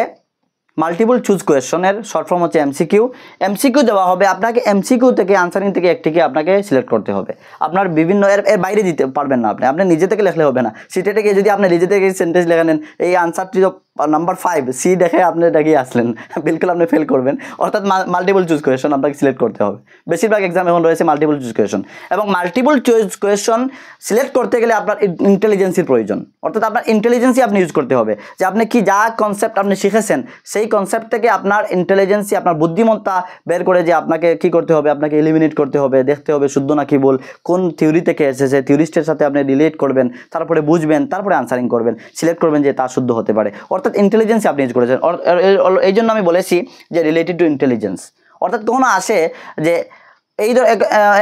মাল্টিপল চুজ কোয়েশনের শর্ট ফর্ম হচ্ছে এমসিকিউ। এমসিকিউ দেওয়া হবে, আপনাকে এমসিকিউ থেকে আনসারিং থেকে একটিকে আপনাকে সিলেক্ট করতে হবে। আপনার বিভিন্ন এর বাইরে দিতে পারবেন না, আপনি নিজে থেকে লেখলে হবে না। সিটে গিয়ে যদি আপনি নিজে থেকে সেন্টেন্স লেখা নেন, এই আনসারটি নাম্বার 5 সি দেখে আপনি দেখিয়ে আসলেন, বিলকুল আপনি ফেল করবেন। অর্থাৎ মাল্টিপল চুজ কোয়েশন আপনাকে সিলেক্ট করতে হবে। বেশিরভাগ এক্সাম এখন রয়েছে মাল্টিপল চুজ কোয়েশন, এবং মাল্টিপল চুজ কোয়েশন সিলেক্ট করতে গেলে আপনার ইন্টেলিজেন্সির প্রয়োজন। অর্থাৎ আপনার ইন্টেলিজেন্সি আপনি ইউজ করতে হবে, যে আপনি কি যা কনসেপ্ট আপনি শিখেছেন সেই কনসেপ্ট থেকে আপনার ইন্টেলিজেন্সি, আপনার বুদ্ধিমত্তা বের করে যে আপনাকে কি করতে হবে, আপনাকে এলিমিনেট করতে হবে, দেখতে হবে শুদ্ধ না কি ভুল, কোন থিওরি থেকে এসেছে, থিওরিস্টের সাথে আপনি রিলেট করবেন, তারপরে বুঝবেন, তারপরে আনসারিং করবেন, সিলেক্ট করবেন যে তা শুদ্ধ হতে পারে। অর্থাৎ ইন্টেলিজেন্স আপনি ইউজ করেছেন। এই জন্য আমি বলেছি যে রিলেটেড টু ইন্টেলিজেন্স। অর্থাৎ কখনো আসে যে এই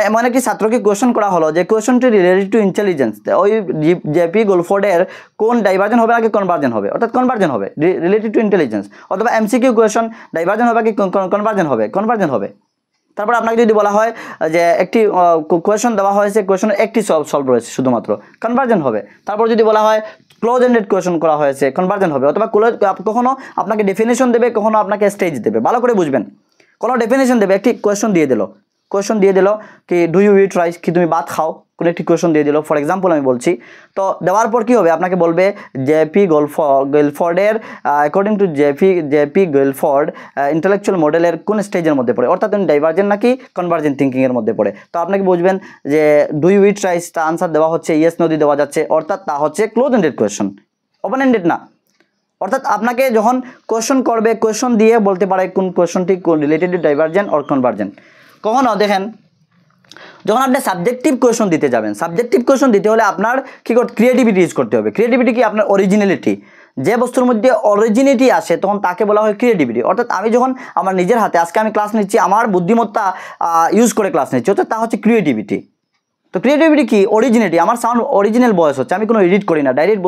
এমন একটি ছাত্রকে কোয়েশন করা হলো যে কোয়েশনটি রিলেটেড টু ইন্টেলিজেন্স, ওই জেপি গোলফোর্ডের কোন ডাইভার্জেন্ট হবে আগে কনভার্জেন্ট হবে, অর্থাৎ কনভার্জেন্ট হবে রিলেটেড টু ইন্টেলিজেন্স। অথবা এমসিকিউ কোয়েশন ডাইভার্জেন্ট হবে কি কনভার্জেন্ট হবে, কনভার্জেন্ট হবে। তারপর আপনাকে যদি বলা হয় যে একটি কোয়েশন দেওয়া হয়েছে, কোয়েশনের একটি সলভ রয়েছে শুধুমাত্র, কনভার্জেন্ট হবে। তারপর যদি বলা হয় ক্লোজ এন্ডেড কোয়েশন করা হয়েছে, কনভার্জেন্ট হবে। অথবা কখনো আপনাকে ডেফিনেশন দেবে, কখনো আপনাকে স্টেজ দেবে। ভালো করে বুঝবেন, কোনো ডেফিনেশন দেবে, একটি কোয়েশন দিয়ে দিল কি ডু ইউ ইট রাইস, কি তুমি ভাত খাও, কোনো একটি কোয়েশন দিয়ে দিল, ফর এক্সাম্পল আমি বলছি। তো দেওয়ার পর কী হবে, আপনাকে বলবে জেপি গেলফোর্ডের according to J P Guilford intellectual মডেলের কোন স্টেজের মধ্যে পড়ে, অর্থাৎ ডাইভারজেন্ট নাকি কনভার্জেন্ট থিঙ্কিংয়ের মধ্যে পড়ে। তো আপনাকে বুঝবেন যে ডু ইউ উইট রাইস, তা আনসার দেওয়া হচ্ছে ইয়েস নো দেওয়া যাচ্ছে, অর্থাৎ তা হচ্ছে close ended question, open ended না। অর্থাৎ আপনাকে যখন কোয়েশন করবে, কোয়েশন দিয়ে বলতে পারে কোন কোয়েশনটি related to divergent or convergent. কখনো দেখেন যখন আপনি সাবজেক্টিভ কোয়েশন দিতে যাবেন, সাবজেক্টিভ কোয়েশন দিতে হলে আপনার কী করতে, ক্রিয়েটিভিটি ইউজ করতে হবে। ক্রিয়েটিভিটি কি, আপনার অরিজিনালিটি, যে বস্তুর মধ্যে অরিজিনিটি আসে তখন তাকে বলা হয় ক্রিয়েটিভিটি। অর্থাৎ আমি যখন আমার নিজের হাতে আজকে আমি ক্লাস নিচ্ছি, আমার বুদ্ধিমত্তা ইউজ করে ক্লাস নিচ্ছি, অর্থাৎ তা হচ্ছে ক্রিয়েটিভিটি। তো ক্রিয়েটিভিটি কি, অরিজিনিটি, আমার সাউন্ড অরিজিনাল ভয়েস হচ্ছে, আমি কোনো এডিট করি না, ডাইরেক্ট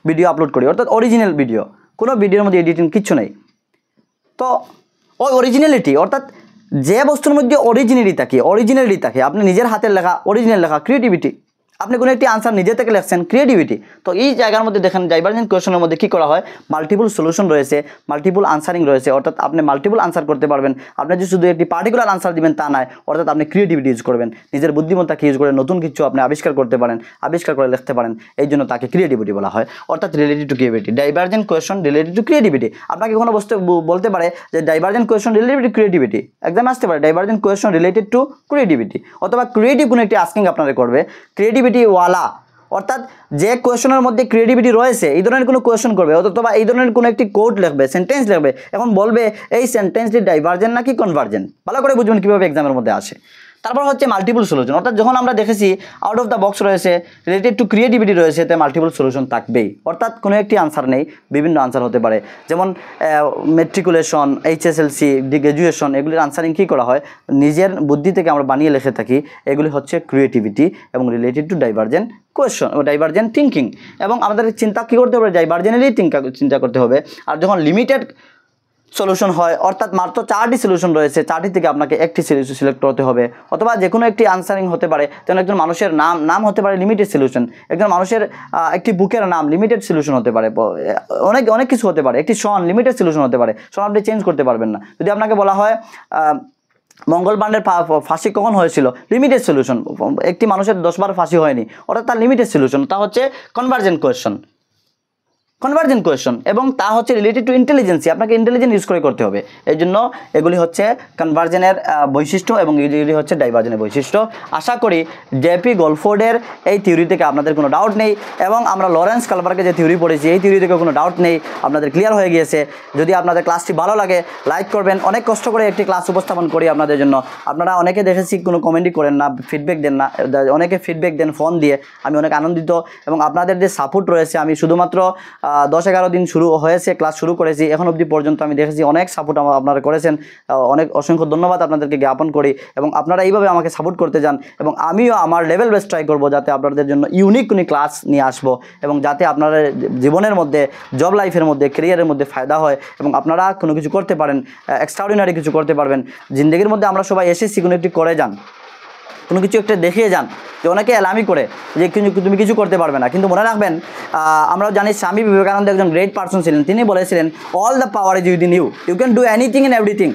ভিডিও আপলোড করি, অর্থাৎ অরিজিনাল ভিডিও, কোনো ভিডিওর মধ্যে এডিটিং কিচ্ছু নেই। তো ওই অরিজিনালিটি, অর্থাৎ যে বস্তুর মধ্যে অরিজিনালিটি থাকে, আপনি নিজের হাতের লেখা, অরিজিনাল লেখা, ক্রিয়েটিভিটি। আপনি কোনো একটি আনসার নিজে থেকে লিখছেন, ক্রিয়েটিভিটি। তো এই জায়গার মধ্যে দেখেন ডাইভারজেন্ট কোয়েশনের মধ্যে কী করা হয়, মাল্টিপল সলিউশন রয়েছে, মাল্টিপল আনসারিং রয়েছে, অর্থাৎ আপনি মাল্টিপল আনসার করতে পারবেন। আপনি যে শুধু একটি পার্টিকুলার আনসার দিবেন তা নয়, অর্থাৎ আপনি ক্রিয়েটিভিটি ইউজ করবেন, নিজের বুদ্ধিমত্তাকে ইউজ করে নতুন কিছু আপনি আবিষ্কার করতে পারেন, আবিষ্কার করে লিখতে পারেন, এই জন্য তাকে ক্রিয়েটিভিটি বলা হয়, অর্থাৎ related to creativity. Divergent question related to creativity. আপনাকে কোনো বলতে পারে যে divergent question related to creativity, এক্সামে আসতে পারে divergent question related to creativity, অথবা ক্রিয়েটিভ কোনো একটি আস্কিং আপনারা করবে ক্রিয়েটিভিটি ওয়ালা, অর্থাৎ যে কোয়েশনের মধ্যে ক্রিয়েটিভিটি রয়েছে এই ধরনের কোনো কোয়েশন করবে, অথবা এই ধরনের কোনো একটি কোড লিখবে, সেন্টেন্স লিখবে, এখন বলবে এই সেন্টেন্সটি ডাইভারজেন্ট নাকি কনভার্জেন্ট, ভালো করে বুঝবেন কীভাবে এক্সামের মধ্যে আসে। তারপর হচ্ছে মাল্টিপল সলিউশন, অর্থাৎ যখন আমরা দেখেছি আউট অফ দ্য বক্স রয়েছে, রিলেটেড টু ক্রিয়েটিভিটি রয়েছে, তাই মাল্টিপল সলিউশন থাকবেই, অর্থাৎ কোনো একটি আনসার নেই, বিভিন্ন আনসার হতে পারে। যেমন মেট্রিকুলেশন, এইচএসএলসি, গ্র্যাজুয়েশন, এগুলির আনসারিং কী করা হয়, নিজের বুদ্ধি থেকে আমরা বানিয়ে লিখে থাকি, এগুলি হচ্ছে ক্রিয়েটিভিটি এবং related to divergent question, divergent thinking. এবং আমাদের চিন্তা কী করতে হবে, ডাইভারজেন্টলি চিন্তা করতে হবে। আর যখন লিমিটেড সলিউশন হয়, অর্থাৎ মাত্র 4টি সলিউশন রয়েছে, 4টি থেকে আপনাকে একটি সিলেক্ট করতে হবে, অথবা যে কোনো একটি আনসারিং হতে পারে। যেমন একজন মানুষের নাম হতে পারে লিমিটেড সলিউশন, একজন মানুষের একটি বুকের নাম লিমিটেড সলিউশন হতে পারে, অনেক কিছু হতে পারে। একটি সন লিমিটেড সলিউশন হতে পারে, সন আপনি চেঞ্জ করতে পারবেন না। যদি আপনাকে বলা হয় মঙ্গল পাণ্ডের ফাঁসি কখন হয়েছিল, লিমিটেড সলিউশন, একটি মানুষের 10 বার ফাঁসি হয়নি, অর্থাৎ তার লিমিটেড সলিউশন, তা হচ্ছে কনভার্জেন্ট কোয়েশন, এবং তা হচ্ছে রিলেটেড টু ইন্টেলিজেন্সি, আপনাকে ইন্টেলিজেন্স ইউজ করে করতে হবে। এই জন্য এগুলি হচ্ছে কনভার্জেন্টের বৈশিষ্ট্য এবং এগুলি হচ্ছে ডাইভারজেন্টের বৈশিষ্ট্য। আশা করি জেপি গেলফোর্ডের এই থিওরি থেকে আপনাদের কোনো ডাউট নেই, এবং আমরা লরেন্স কালভার্কে যে থিওরি পড়েছি এই থিওরি থেকে কোনো ডাউট নেই, আপনাদের ক্লিয়ার হয়ে গিয়েছে। যদি আপনাদের ক্লাসটি ভালো লাগে লাইক করবেন, অনেক কষ্ট করে একটি ক্লাস উপস্থাপন করি আপনাদের জন্য। আপনারা অনেকে দেখেছি কোনো কমেন্টই করেন না, ফিডব্যাক দেন না, অনেকে ফিডব্যাক দেন ফোন দিয়ে, আমি অনেক আনন্দিত। এবং আপনাদের যে সাপোর্ট রয়েছে, আমি শুধুমাত্র 10-11 দিন শুরু হয়েছে, ক্লাস শুরু করেছি, এখন অবধি পর্যন্ত আমি দেখেছি অনেক সাপোর্ট আপনারা করেছেন, অনেক অসংখ্য ধন্যবাদ আপনাদেরকে জ্ঞাপন করি। এবং আপনারা এইভাবে আমাকে সাপোর্ট করতে যান, এবং আমিও আমার লেভেল বেস্ট ট্রাই করবো যাতে আপনাদের জন্য ইউনিক কোনো ক্লাস নিয়ে আসবো, এবং যাতে আপনারা জীবনের মধ্যে, জব লাইফের মধ্যে, ক্যারিয়ারের মধ্যে ফায়দা হয়, এবং আপনারা কোনো কিছু করতে পারেন, এক্সট্রাঅর্ডিনারি কিছু করতে পারবেন। জিন্দগির মধ্যে আমরা সবাই এসেছি কোনো একটি করে যান, কোনো কিছু একটা দেখিয়ে যান। যে অনেকে এলামি করে যে তুমি কিছু করতে পারবে না, কিন্তু মনে রাখবেন আমরা জানি স্বামী বিবেকানন্দ একজন গ্রেট পারসন ছিলেন, তিনি বলেছিলেন all the power is within you, you can do anything and everything,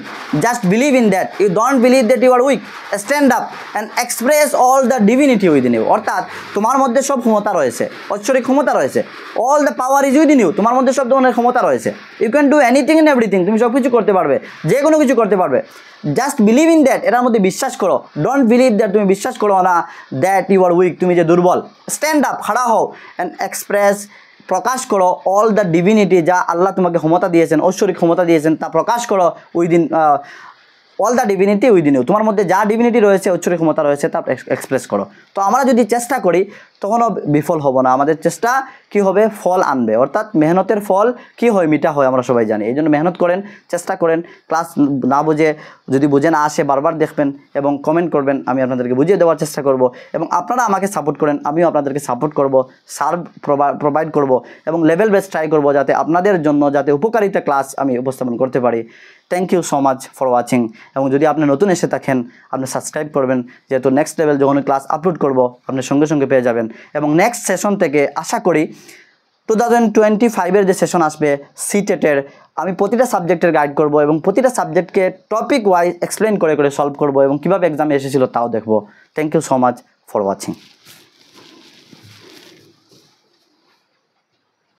just believe in that, you don't believe that you are weak, stand up and express all the divinity within you. অর্থাৎ তোমার মধ্যে সব ক্ষমতা রয়েছে, ঐশ্বরিক ক্ষমতা রয়েছে, all the power is within you, তোমার মধ্যে সব ধরনের ক্ষমতা রয়েছে, you can do anything and everything, তুমি সব কিছু করতে পারবে, যে কোনো কিছু করতে পারবে, জাস্ট বিলিভ ইন দ্যাট, এটার মধ্যে বিশ্বাস করো, ডোন্ট বিলিভ দ্যাট, তুমি বিশ্বাস করো না দ্যাট ইউ আর উইক, তুমি যে দুর্বল, স্ট্যান্ড আপ, খাড়া হও, অ্যান্ড এক্সপ্রেস, প্রকাশ করো অল দ্য ডিভিনিটি, যা আল্লাহ তোমাকে ক্ষমতা দিয়েছেন, ঐশ্বরিক ক্ষমতা দিয়েছেন, তা প্রকাশ করো within all the divinity within you, তোমার মধ্যে যা ডিভিনিটি রয়েছে, ঐশ্বরিক ক্ষমতা রয়েছে, তা এক্সপ্রেস করো। তো আমরা যদি চেষ্টা করি তখনও বিফল হব না, আমাদের চেষ্টা কি হবে, ফল আনবে, অর্থাৎ মেহনতের ফল কি হয়, মিঠা হয়, আমরা সবাই জানি। এই জন্য মেহনত করেন, চেষ্টা করেন, ক্লাস না বুঝে, যদি বুঝে না আসে বারবার দেখবেন এবং কমেন্ট করবেন, আমি আপনাদেরকে বুঝিয়ে দেওয়ার চেষ্টা করব, এবং আপনারা আমাকে সাপোর্ট করেন, আমিও আপনাদেরকে সাপোর্ট করব, প্রোভাইড করব, এবং লেভেল বেস্ট ট্রাই করব যাতে আপনাদের জন্য যাতে উপকারিতা ক্লাস আমি উপস্থাপন করতে পারি। Thank you so much for watching. এবং যদি আপনি নতুন এসে থাকেন আপনি সাবস্ক্রাইব করবেন, যেহেতু নেক্সট লেভেল যখন ক্লাস আপলোড করব আপনি সঙ্গে সঙ্গে পেয়ে যাবেন। এবং নেক্সট সেশন থেকে আশা করি 2025-এর যে সেশন আসবে সিটেটের, আমি প্রতিটা সাবজেক্টের গাইড করব, এবং প্রতিটা সাবজেক্টকে টপিক ওয়াইজ এক্সপ্লেন করে সলভ করব, এবং কীভাবে এক্সামে এসেছিল তাও দেখব। Thank you so much for watching.